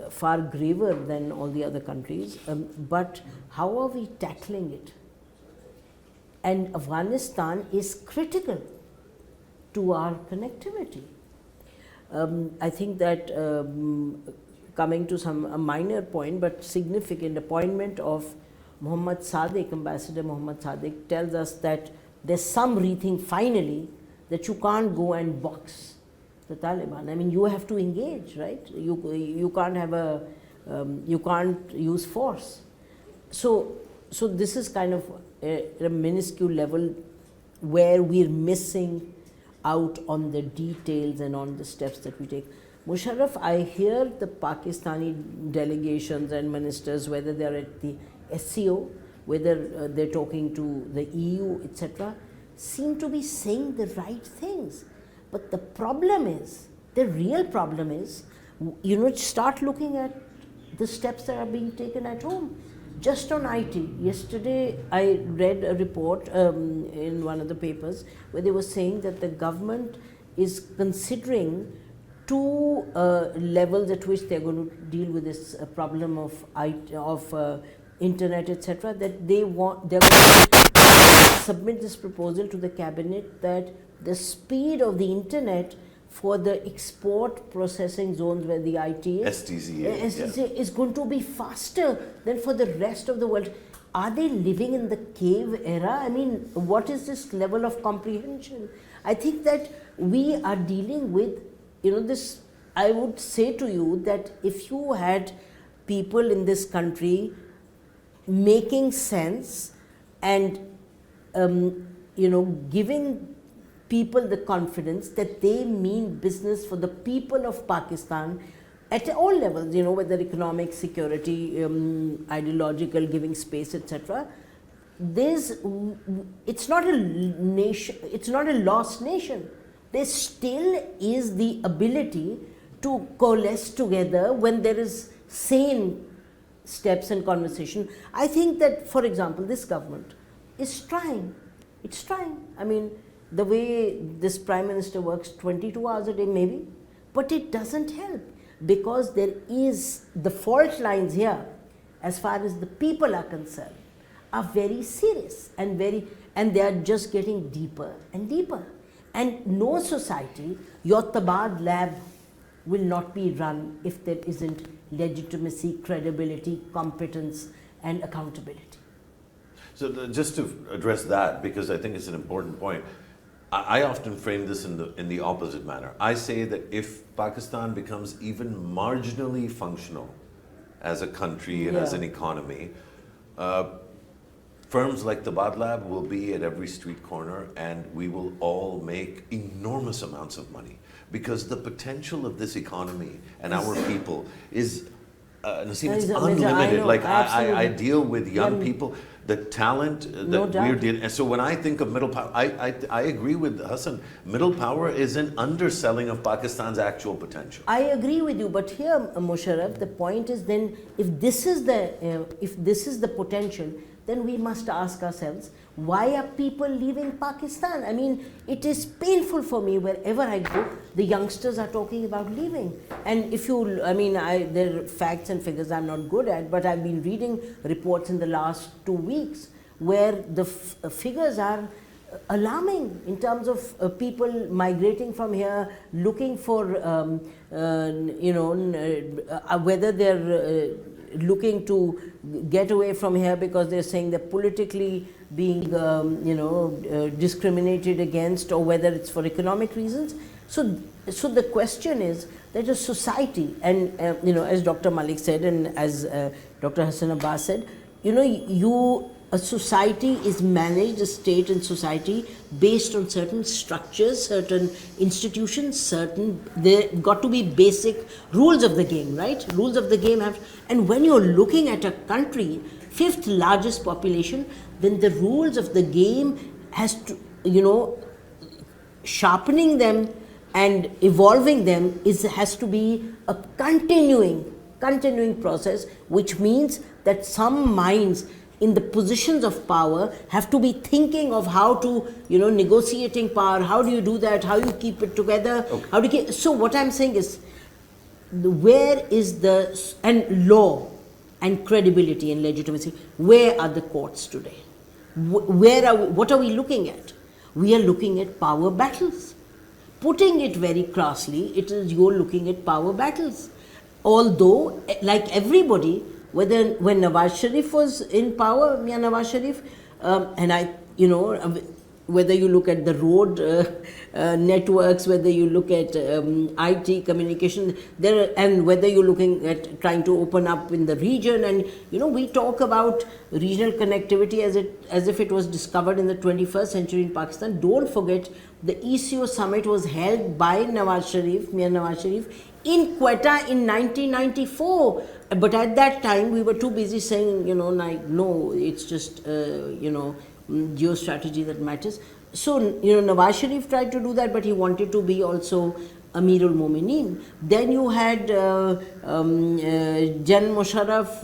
far graver than all the other countries. But how are we tackling it? And Afghanistan is critical to our connectivity. I think that coming to a minor point, but significant, appointment of Mohammad Sadiq, Ambassador Mohammad Sadiq, tells us that there's some rethink finally that you can't go and box the Taliban. I mean, you have to engage, right? You can't have you can't use force. So this is kind of a minuscule level where we're missing out on the details and on the steps that we take. Musharraf, I hear the Pakistani delegations and ministers, whether they're at the SCO, whether they're talking to the EU, etc., seem to be saying the right things. But the problem is, the real problem is, start looking at the steps that are being taken at home. Just on IT, yesterday I read a report in one of the papers where they were saying that the government is considering two levels at which they're going to deal with this problem of internet, etc. That they're going to submit this proposal to the cabinet that the speed of the internet for the export processing zones where the IT is, STZA, is going to be faster than for the rest of the world. Are they living in the cave era? I mean, what is this level of comprehension? I think that we are dealing with, this. I would say to you that if you had people in this country making sense and, giving people the confidence that they mean business for the people of Pakistan at all levels, whether economic, security, ideological, giving space, etc. It's not a nation, it's not a lost nation. There still is the ability to coalesce together when there is sane steps and conversation. I think that, for example, this government is trying. It's trying. I mean, the way this Prime Minister works 22 hours a day maybe, but it doesn't help because there is the fault lines here as far as the people are concerned are very serious and they are just getting deeper and deeper. And no society, your Tabad lab will not be run if there isn't legitimacy, credibility, competence, and accountability. So just to address that, because I think it's an important point, I often frame this in the opposite manner. I say that if Pakistan becomes even marginally functional as a country and as an economy, firms like the Bad Lab will be at every street corner, and we will all make enormous amounts of money, because the potential of this economy and our people is, Nasim, it's unlimited. Like I deal with young people, the talent that we're dealing. And so when I think of middle power, I agree with Hassan. Middle power is an underselling of Pakistan's actual potential. I agree with you, but here, Musharraf, the point is then, if this is the potential, then we must ask ourselves, why are people leaving Pakistan? I mean, it is painful for me wherever I go, the youngsters are talking about leaving. And if you, I mean, there are facts and figures I'm not good at, but I've been reading reports in the last 2 weeks where the figures are alarming in terms of people migrating from here, looking for, whether they're looking to get away from here because they're saying they're politically being, discriminated against, or whether it's for economic reasons. So the question is that a society, and as Dr. Malik said, and as Dr. Hassan Abbas said, a society is managed, a state and society, based on certain structures, certain institutions, there got to be basic rules of the game, right? Rules of the game have, and when you're looking at a country, 5th largest population, then the rules of the game has to, sharpening them and evolving them has to be a continuing process, which means that some minds in the positions of power have to be thinking of how to, negotiating power, how do you do that, how you keep it together, how do you so what I'm saying is, where is and law and credibility and legitimacy, where are the courts today? What are we looking at? We are looking at power battles. Putting it very crassly, you're looking at power battles. Although, like everybody, when Nawaz Sharif was in power, Mian Nawaz Sharif, whether you look at the road networks, whether you look at IT, communication, and whether you're looking at trying to open up in the region, and we talk about regional connectivity as if it was discovered in the 21st century in Pakistan. Don't forget, the ECO summit was held by Nawaz Sharif, Mian Nawaz Sharif, in Quetta in 1994. But at that time, we were too busy saying, no, it's just, geostrategy that matters. So, Nawaz Sharif tried to do that, but he wanted to be also Amirul Momineen. Then you had Jan Musharraf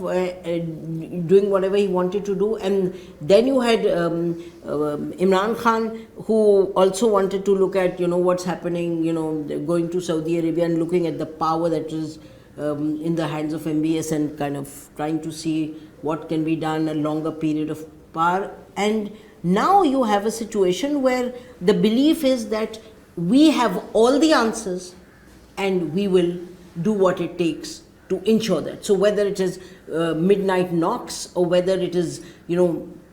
doing whatever he wanted to do, and then you had Imran Khan, who also wanted to look at what's happening, going to Saudi Arabia and looking at the power that is in the hands of MBS and kind of trying to see what can be done, a longer period of power. And now you have a situation where the belief is that we have all the answers and we will do what it takes to ensure that. So whether it is midnight knocks, or whether it is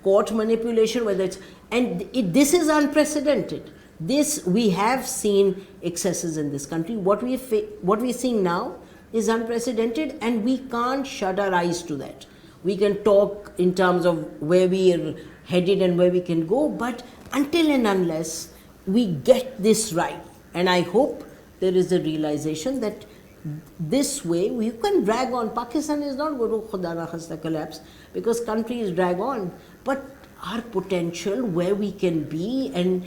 court manipulation, this is unprecedented. We have seen excesses in this country. What we're seeing now is unprecedented, and we can't shut our eyes to that. We can talk in terms of where we are headed and where we can go, but until and unless we get this right, and I hope there is a realization that this way we can drag on. Pakistan is not going to khuda na khasta collapse, because countries drag on, but our potential, where we can be, and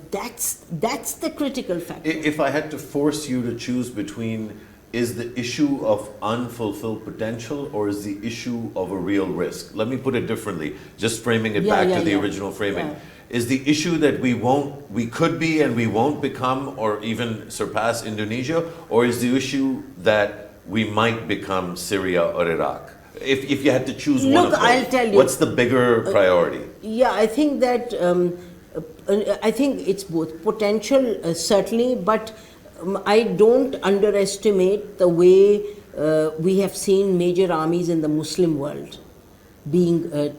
that's the critical factor. If I had to force you to choose between, is the issue of unfulfilled potential or is the issue of a real risk? Let me put it differently, just framing it back to the original framing. Yeah. Is the issue that we could be and we won't become or even surpass Indonesia, or is the issue that we might become Syria or Iraq? If you had to choose one of those, I'll tell you, what's the bigger priority? I think that I think it's both. Potential, certainly, but I don't underestimate the way we have seen major armies in the Muslim world being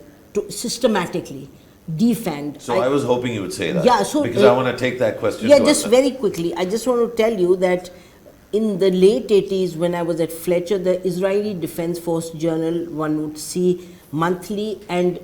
systematically defanged. So I was hoping you would say that. Yeah, so, because I want to take that question. Yeah, to just us. very quickly, I just want to tell you that in the late 80s, when I was at Fletcher, the Israeli Defense Force Journal, one would see monthly, and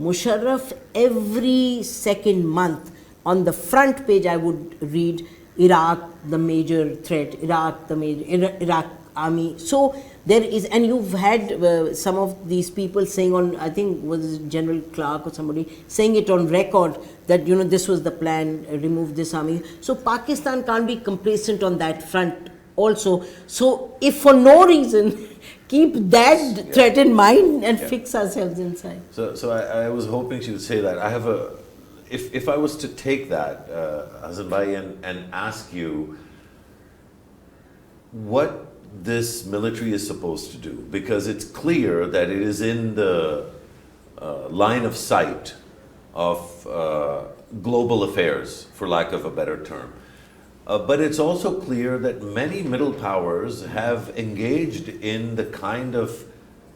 Musharraf, every second month, on the front page, I would read Iraq, the major threat, Iraq army. So there is, and you've had some of these people saying on, I think was General Clark or somebody saying it on record that, this was the plan, remove this army. So Pakistan can't be complacent on that front also. So if for no reason, keep that threat in mind and fix ourselves inside. So I was hoping she would say that. I have if I was to take that, Hassan Bhai, and ask you what this military is supposed to do, because it's clear that it is in the line of sight of global affairs, for lack of a better term. But it's also clear that many middle powers have engaged in the kind of,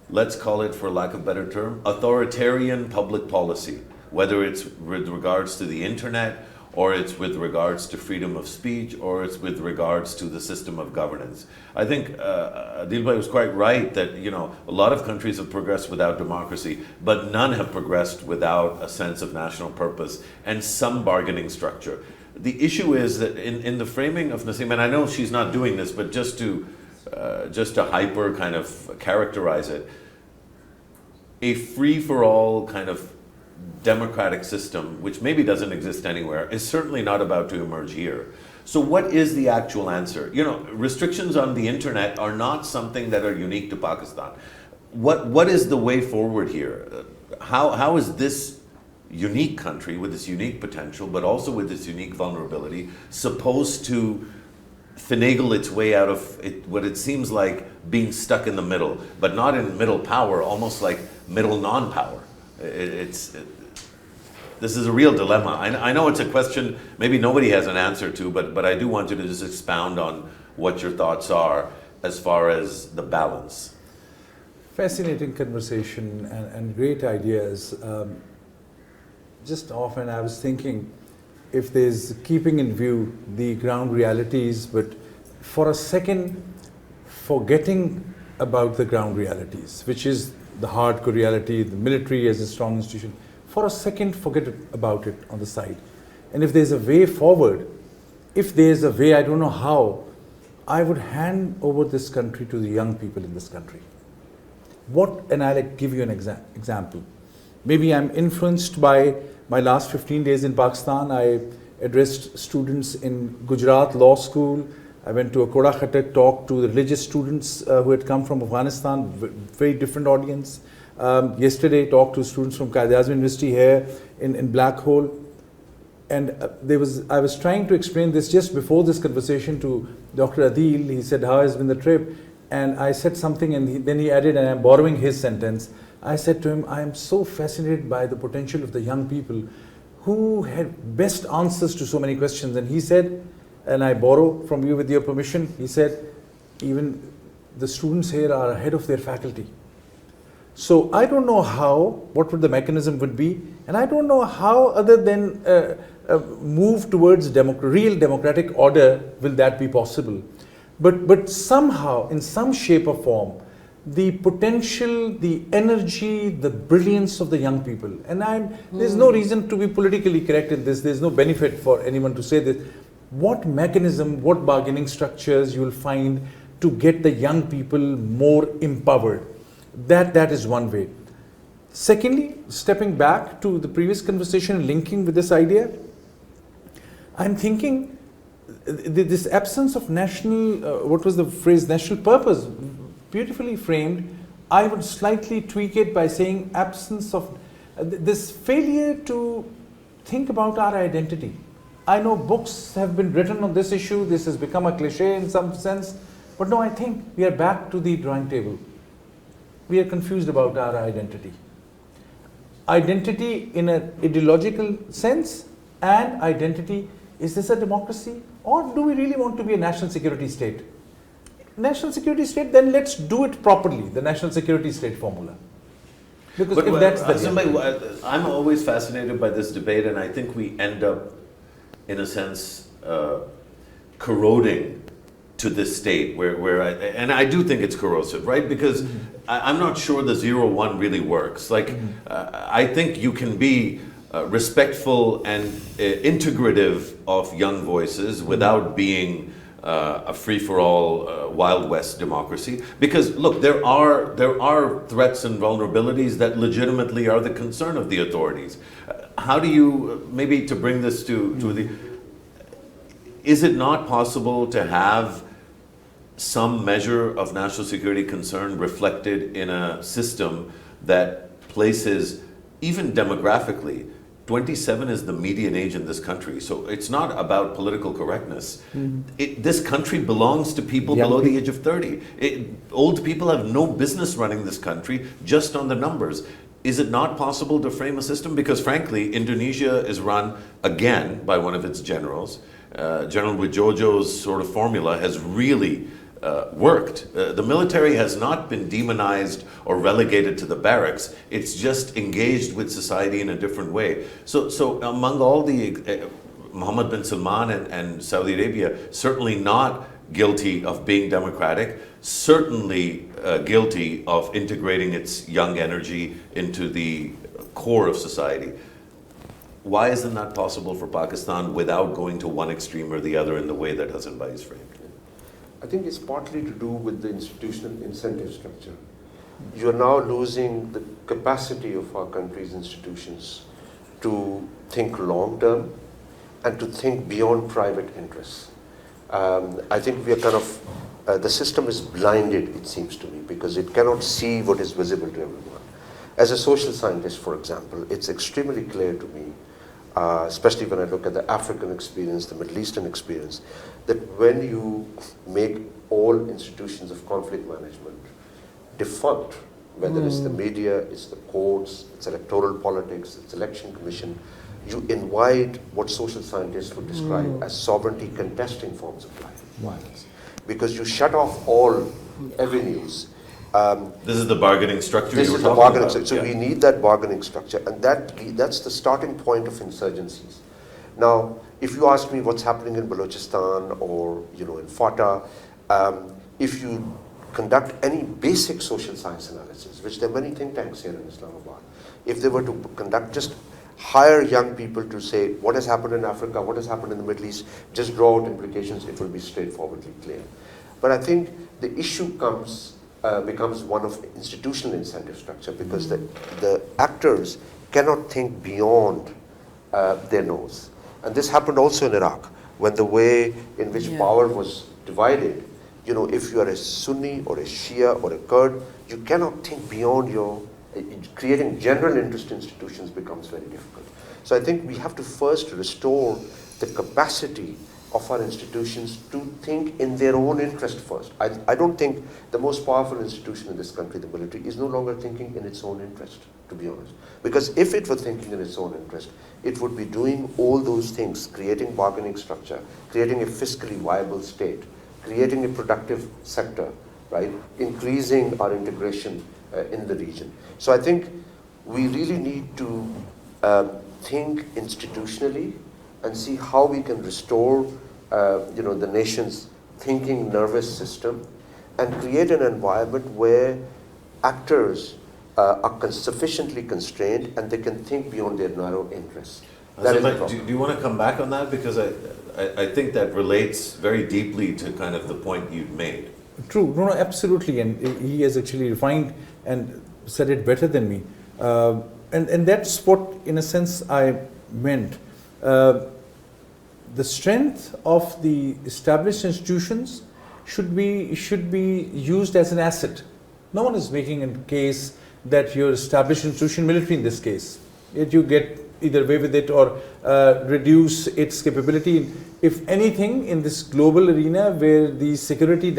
let's call it, for lack of a better term, authoritarian public policy, whether it's with regards to the internet, or it's with regards to freedom of speech, or it's with regards to the system of governance. I think Adeel Bhai was quite right that, a lot of countries have progressed without democracy, but none have progressed without a sense of national purpose and some bargaining structure. The issue is that in the framing of Nasim, and I know she's not doing this, but just to hyper kind of characterize it, a free-for-all kind of democratic system, which maybe doesn't exist anywhere, is certainly not about to emerge here. So what is the actual answer? Restrictions on the internet are not something that are unique to Pakistan. What is the way forward here? How is this unique country with this unique potential, but also with this unique vulnerability, supposed to finagle its way out of what it seems like being stuck in the middle, but not in middle power, almost like middle non-power? This is a real dilemma. I know it's a question maybe nobody has an answer to, but I do want you to just expound on what your thoughts are as far as the balance. Fascinating conversation and great ideas. Just often I was thinking, if there's keeping in view the ground realities, but for a second forgetting about the ground realities, which is the hardcore reality, the military as a strong institution, for a second forget about it on the side. And if there's a way forward, if there's a way, I don't know how, I would hand over this country to the young people in this country. And I'll give you an example. Maybe I'm influenced by my last 15 days in Pakistan. I addressed students in Gujarat Law School. I went to Akoda Khatak, talked to the religious students who had come from Afghanistan, very different audience. Yesterday, talked to students from Quaid-e-Azam University here in Black Hole. And I was trying to explain this just before this conversation to Dr. Adeel. He said, how has been the trip? And I said something, and then he added, and I'm borrowing his sentence. I said to him, I am so fascinated by the potential of the young people who had best answers to so many questions. And he said, and I borrow from you with your permission, he said, even the students here are ahead of their faculty. So I don't know what would the mechanism would be, and I don't know how, other than move towards real democratic order, will that be possible. But somehow, in some shape or form, the potential, the energy, the brilliance of the young people, and there's no reason to be politically correct in this, there's no benefit for anyone to say this. What mechanism, what bargaining structures you will find to get the young people more empowered? That is one way. Secondly, stepping back to the previous conversation and linking with this idea, I'm thinking this absence of national, what was the phrase, national purpose, beautifully framed. I would slightly tweak it by saying absence of, this failure to think about our identity. I know books have been written on this issue, this has become a cliche in some sense, but no, I think we are back to the drawing table. We are confused about our identity. Identity in an ideological sense, and identity, is this a democracy, or do we really want to be a national security state? National security state, then let's do it properly, the national security state formula. Because But if that's the I'm always fascinated by this debate, and I think we end up, in a sense, corroding to this state and I do think it's corrosive, right? Because I'm not sure the 0-1 really works. Like, I think you can be respectful and integrative of young voices without being a free-for-all Wild West democracy. Because look, there are threats and vulnerabilities that legitimately are the concern of the authorities. How do you, maybe to bring this to the, is it not possible to have some measure of national security concern reflected in a system that places, even demographically, 27 is the median age in this country. So it's not about political correctness. This country belongs to people below the age of 30. Old people have no business running this country just on the numbers. Is it not possible to frame a system? Because frankly, Indonesia is run again by one of its generals. General Wijojo's sort of formula has really worked. The military has not been demonized or relegated to the barracks. It's just engaged with society in a different way. So among all the Mohammed bin Salman and Saudi Arabia, certainly not guilty of being democratic, certainly guilty of integrating its young energy into the core of society. Why isn't that possible for Pakistan without going to one extreme or the other in the way that Hassan Abbas framed? I think it's partly to do with the institutional incentive structure. You're now losing the capacity of our country's institutions to think long term and to think beyond private interests. I think we are kind of, the system is blinded, it seems to me, because it cannot see what is visible to everyone. As a social scientist, for example, it's extremely clear to me, especially when I look at the African experience, the Middle Eastern experience, that when you make all institutions of conflict management defunct, whether it's the media, it's the courts, it's electoral politics, it's election commission, you invite what social scientists would describe as sovereignty contesting forms of life. violence. Because you shut off all avenues. This is the bargaining structure This you were is the talking bargaining about. structure. So we need that bargaining structure, and that's the starting point of insurgencies. Now, if you ask me what's happening in Balochistan or in FATA, if you conduct any basic social science analysis, which there are many think tanks here in Islamabad, if they were to conduct, just hire young people to say what has happened in Africa, what has happened in the Middle East, just draw out implications, it will be straightforwardly clear. But I think the issue becomes one of institutional incentive structure, because the actors cannot think beyond their nose. And this happened also in Iraq, when the way in which power was divided, if you are a Sunni or a Shia or a Kurd, you cannot think beyond creating general interest institutions becomes very difficult. So I think we have to first restore the capacity of our institutions to think in their own interest first. I don't think the most powerful institution in this country, the military, is no longer thinking in its own interest, to be honest. Because if it were thinking in its own interest, it would be doing all those things, creating bargaining structure, creating a fiscally viable state, creating a productive sector, right? Increasing our integration in the region. So I think we really need to think institutionally and see how we can restore the nation's thinking nervous system and create an environment where actors are sufficiently constrained and they can think beyond their narrow interests. Do you want to come back on that? Because I think that relates very deeply to kind of the point you've made. True, no, absolutely, and he has actually refined and said it better than me. And that's what, in a sense, I meant. The strength of the established institutions should be used as an asset. No one is making a case that your established institution, military in this case, that you get either away with it or reduce its capability. If anything, in this global arena where the security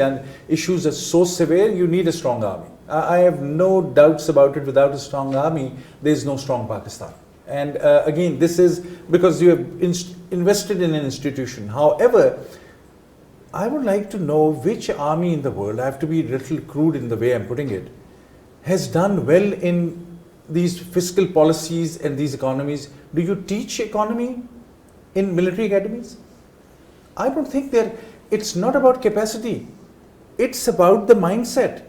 issues are so severe, you need a strong army. I have no doubts about it. Without a strong army, there is no strong Pakistan. And again, this is because you have invested in an institution. However, I would like to know which army in the world, I have to be a little crude in the way I'm putting it, has done well in these fiscal policies and these economies, do you teach economy in military academies? I don't think it's not about capacity. It's about the mindset.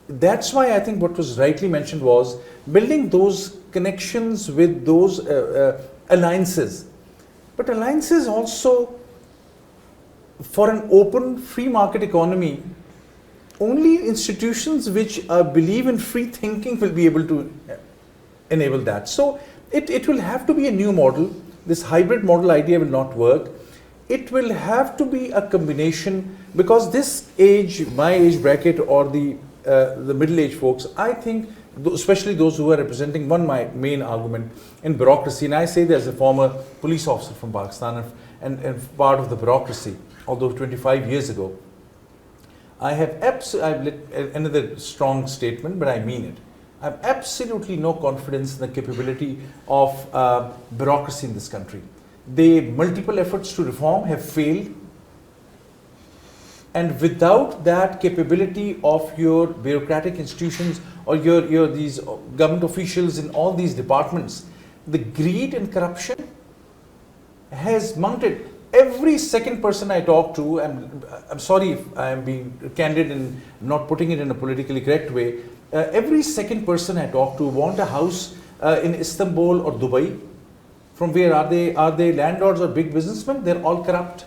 That's why I think what was rightly mentioned was building those connections with those alliances. But alliances also, for an open free market economy, only institutions which believe in free thinking will be able to enable that. So it will have to be a new model. This hybrid model idea will not work. It will have to be a combination, because this age, my age bracket, or the middle-aged folks, I think, especially those who are representing my main argument in bureaucracy, and I say that as a former police officer from Pakistan and part of the bureaucracy, although 25 years ago, I've another strong statement, but I mean it. I have absolutely no confidence in the capability of bureaucracy in this country. The multiple efforts to reform have failed, and without that capability of your bureaucratic institutions or your these government officials in all these departments, the greed and corruption has mounted. Every second person I talk to, I'm sorry if I am being candid and not putting it in a politically correct way, every second person I talk to want a house in Istanbul or Dubai. From where are they? Are they landlords or big businessmen? They're all corrupt.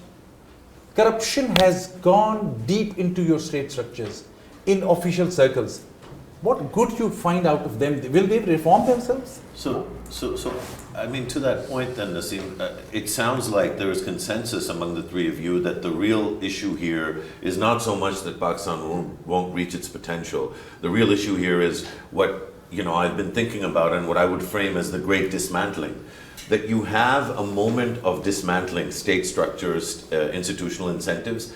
Corruption has gone deep into your state structures, in official circles. What good you find out of them? Will they reform themselves? So, I mean, to that point then, Nasim, it sounds like there is consensus among the three of you that the real issue here is not so much that Pakistan won't reach its potential. The real issue here is what, I've been thinking about and what I would frame as the great dismantling. That you have a moment of dismantling state structures, institutional incentives,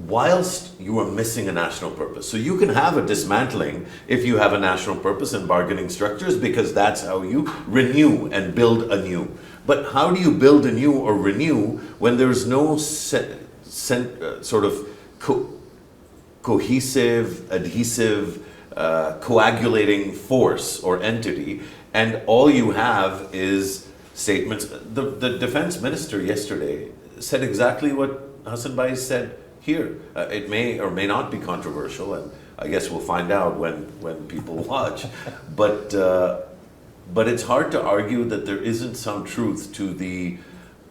whilst you are missing a national purpose. So you can have a dismantling if you have a national purpose and bargaining structures, because that's how you renew and build anew. But how do you build anew or renew when there's no sort of cohesive, adhesive, coagulating force or entity, and all you have is statements? The defense minister yesterday said exactly what Hassan Abbas said here. It may or may not be controversial, and I guess we'll find out when people watch. But it's hard to argue that there isn't some truth to the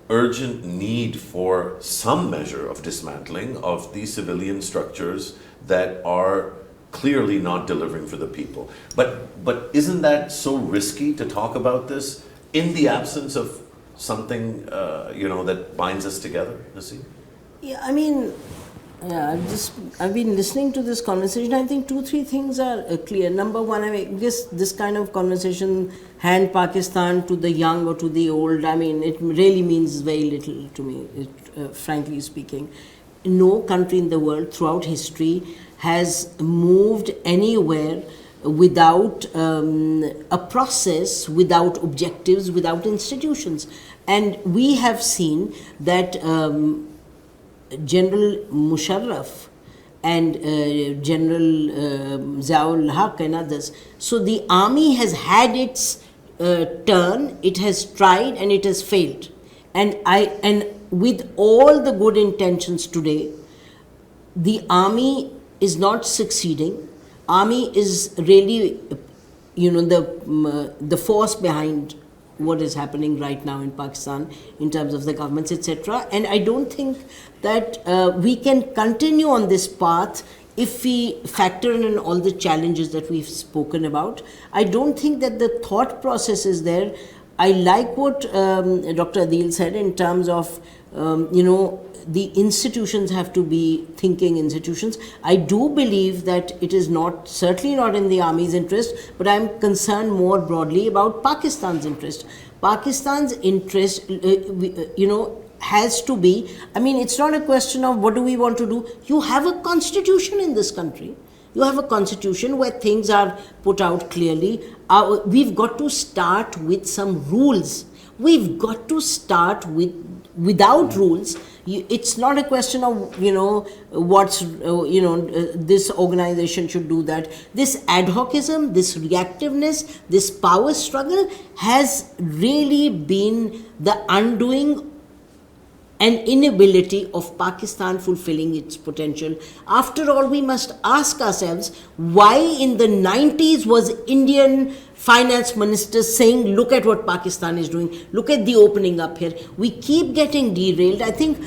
urgent need for some measure of dismantling of these civilian structures that are clearly not delivering for the people. But isn't that so risky to talk about this in the absence of something, that binds us together, Nasim? Yeah, I mean, I've been listening to this conversation. I think 2-3 things are clear. Number one, I mean, this kind of conversation, hand Pakistan to the young or to the old, I mean, it really means very little to me, frankly speaking. No country in the world throughout history has moved anywhere without a process, without objectives, without institutions. And we have seen that General Musharraf and General Ziaul Haq and others, so the army has had its turn, it has tried and it has failed. And with all the good intentions today, the army is not succeeding. Army is really, the force behind what is happening right now in Pakistan in terms of the governments, etc. And I don't think that we can continue on this path if we factor in all the challenges that we've spoken about. I don't think that the thought process is there. I like what Dr. Adeel said in terms of, the institutions have to be thinking institutions. I do believe that it is certainly not in the army's interest, but I'm concerned more broadly about Pakistan's interest. Pakistan's interest, has to be, I mean, it's not a question of what do we want to do. You have a constitution in this country. You have a constitution where things are put out clearly. We've got to start with some rules. We've got to start without rules. It's not a question of, what's, this organization should do that. This ad hocism, this reactiveness, this power struggle has really been the undoing and inability of Pakistan fulfilling its potential. After all, we must ask ourselves, why in the 90s was Indian finance ministers saying, look at what Pakistan is doing, look at the opening up here. We keep getting derailed. I think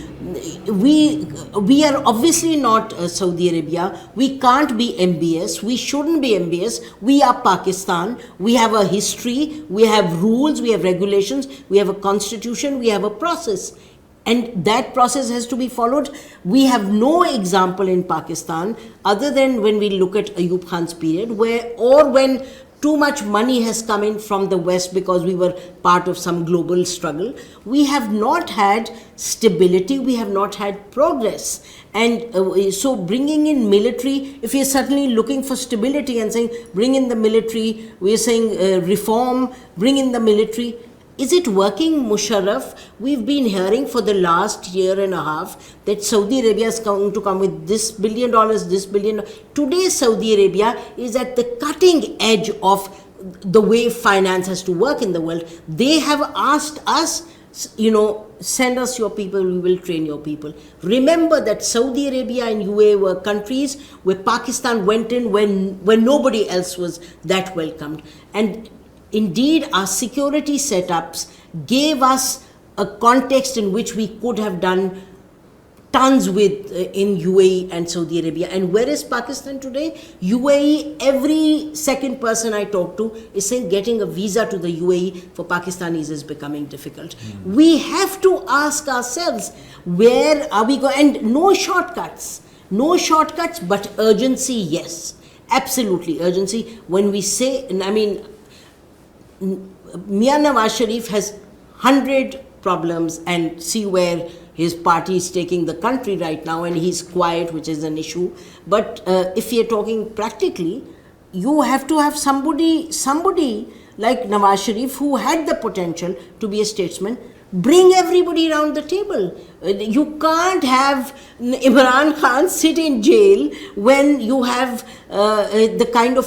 we are obviously not Saudi Arabia. We can't be MBS. We shouldn't be MBS. We are Pakistan. We have a history. We have rules. We have regulations. We have a constitution. We have a process. And that process has to be followed. We have no example in Pakistan other than when we look at Ayub Khan's period, when too much money has come in from the West because we were part of some global struggle. We have not had stability, we have not had progress. And so bringing in military, if you're suddenly looking for stability and saying, bring in the military, we're saying reform, bring in the military. Is it working, Musharraf? We've been hearing for the last year and a half that Saudi Arabia is going to come with this $1 billion, this $1 billion. Today, Saudi Arabia is at the cutting edge of the way finance has to work in the world. They have asked us, send us your people, we will train your people. Remember that Saudi Arabia and UAE were countries where Pakistan went in when nobody else was that welcomed. And indeed, our security setups gave us a context in which we could have done tons with in UAE and Saudi Arabia. And where is Pakistan today? UAE, every second person I talk to is saying getting a visa to the UAE for Pakistanis is becoming difficult. We have to ask ourselves, where are we going? And no shortcuts, but urgency, yes. Absolutely, urgency. When we say, Mian Nawaz Sharif has 100 problems, and see where his party is taking the country right now, and he's quiet, which is an issue. But if you're talking practically, you have to have somebody like Nawaz Sharif who had the potential to be a statesman. Bring everybody around the table. You can't have Imran Khan sit in jail when you have the kind of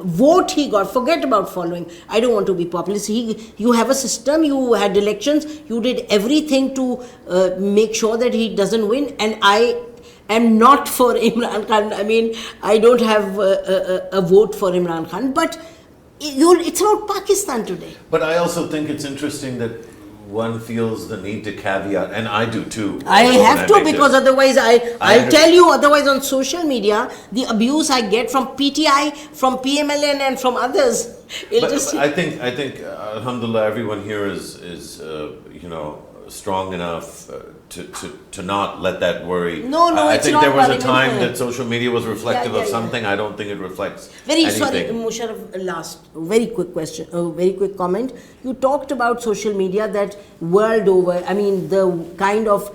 vote he got. Forget about following. I don't want to be populist. You have a system, you had elections, you did everything to make sure that he doesn't win. And I am not for Imran Khan. I don't have a vote for Imran Khan. But it's not Pakistan today. But I also think it's interesting that one feels the need to caveat, and I do too. I have to, because otherwise I'll tell you, otherwise on social media, the abuse I get from PTI, from PMLN and from others. But I think alhamdulillah, everyone here is strong enough to not let that worry. No, I it's think not there was a worrying. time that social media was reflective of something. I don't think it reflects Very anything. sorry, Musharraf, last very quick question, very quick comment. You talked about social media that world over, the kind of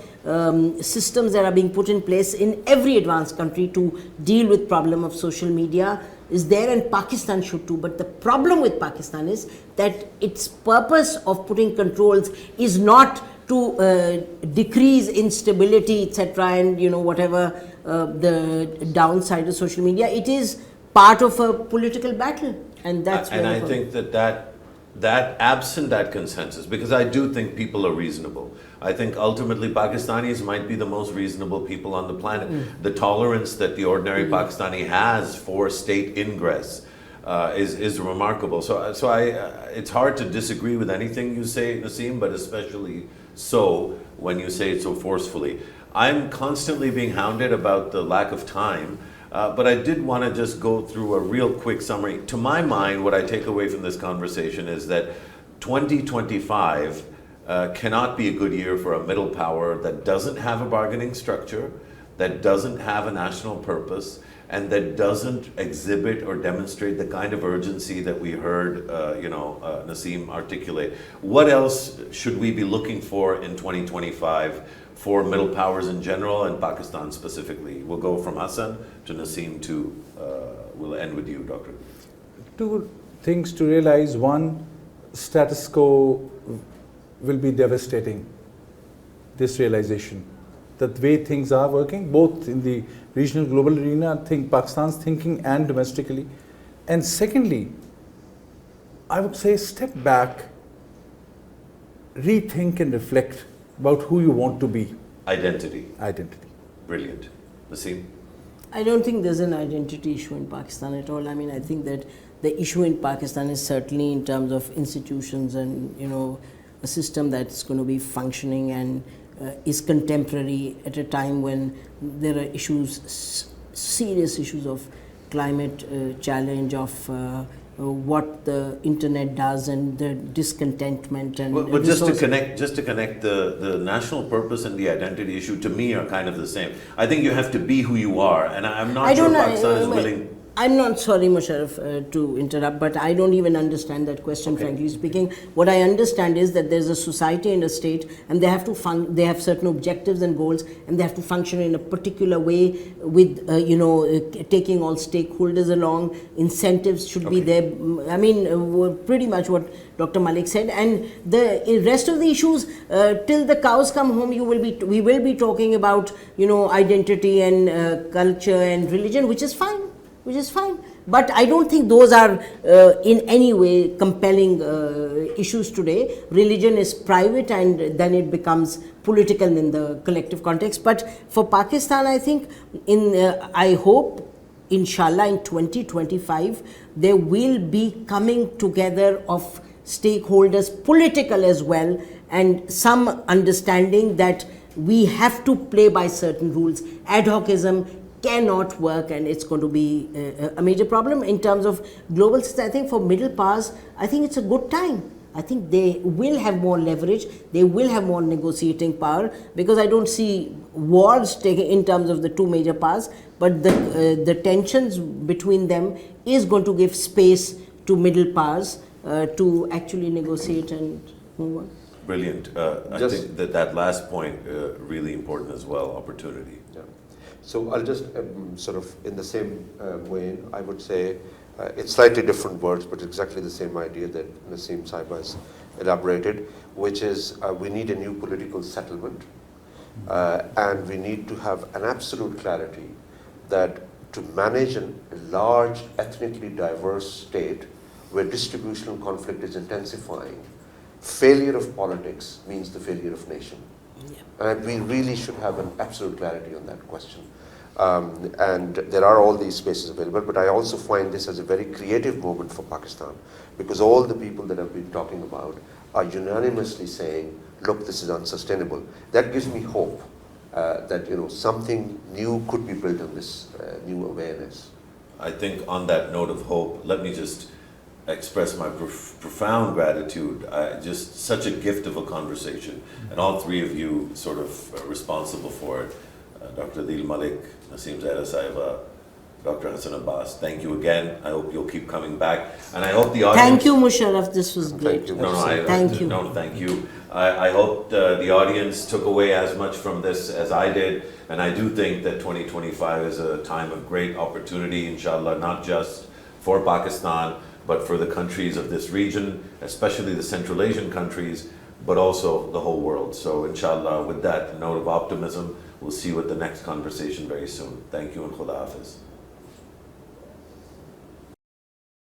systems that are being put in place in every advanced country to deal with problem of social media is there, and Pakistan should too. But the problem with Pakistan is that its purpose of putting controls is not to decrease instability, etc., and whatever the downside of social media. It is part of a political battle, and that's. And I think that absent that consensus, because I do think people are reasonable. I think ultimately Pakistanis might be the most reasonable people on the planet. The tolerance that the ordinary Pakistani has for state ingress is remarkable. So it's hard to disagree with anything you say, Nasim, but especially so when you say it so forcefully. I'm constantly being hounded about the lack of time, but I did want to just go through a real quick summary. To my mind, what I take away from this conversation is that 2025 cannot be a good year for a middle power that doesn't have a bargaining structure, that doesn't have a national purpose, and that doesn't exhibit or demonstrate the kind of urgency that we heard Nasim articulate. What else should we be looking for in 2025 for middle powers in general and Pakistan specifically? We'll go from Hassan to Nasim to, we'll end with you, Doctor. Two things to realize. One, status quo will be devastating. this realization, that the way things are working, both in the regional global arena, I think Pakistan's thinking, and domestically. And secondly, I would say step back, rethink and reflect about who you want to be. Identity. Identity. Brilliant. Nasim? I don't think there's an identity issue in Pakistan at all. I mean, I think that the issue in Pakistan is certainly in terms of institutions and, you know, a system that's going to be functioning and is contemporary at a time when there are issues, serious issues of climate challenge, of what the internet does and the discontentment and but just to connect the national purpose and the identity issue to me are kind of the same. I think you have to be who you are, and I'm not sure Pakistan is willing. I'm not sorry, Musharraf, to interrupt, but I don't even understand that question, frankly speaking. What I understand is that there's a society and a state, and they have to they have certain objectives and goals, and they have to function in a particular way with, you know, taking all stakeholders along. Incentives should be there. I mean, pretty much what Dr. Malik said. And the rest of the issues, till the cows come home, we will be talking about, you know, identity and culture and religion, which is fine. But I don't think those are in any way compelling issues today. Religion is private and then it becomes political in the collective context. But for Pakistan, I think, I hope, inshallah, in 2025, there will be coming together of stakeholders, political as well, and some understanding that we have to play by certain rules. Ad hocism cannot work, and it's going to be a major problem in terms of global system. I think for middle powers, I think it's a good time. I think they will have more leverage, they will have more negotiating power, because I don't see wars taking in terms of the two major powers, but the tensions between them is going to give space to middle powers to actually negotiate and move on. Brilliant. I think that last point really important as well, opportunity. Yeah. So I'll just sort of in the same vein, I would say it's slightly different words, but exactly the same idea that Nasim Zehra has elaborated, which is we need a new political settlement, and we need to have an absolute clarity that to manage a large ethnically diverse state where distributional conflict is intensifying, failure of politics means the failure of nation. Yeah. And we really should have an absolute clarity on that question. And there are all these spaces available, but I also find this as a very creative moment for Pakistan, because all the people that I've been talking about are unanimously saying, look, this is unsustainable. That gives me hope that, you know, something new could be built on this new awareness. I think on that note of hope, let me just express my profound gratitude. Just such a gift of a conversation, and all three of you sort of responsible for it. Dr. Adeel Malik, Nasim Zehra, Dr. Hassan Abbas, thank you again. I hope you'll keep coming back, and I hope the audience. Thank you, Musharraf. This was great. Thank you. Thank you. No, thank you. I hope the audience took away as much from this as I did, and I do think that 2025 is a time of great opportunity, inshallah, not just for Pakistan, but for the countries of this region, especially the Central Asian countries, but also the whole world. So inshallah, with that note of optimism, we'll see you at the next conversation very soon. Thank you and Khuda Hafiz.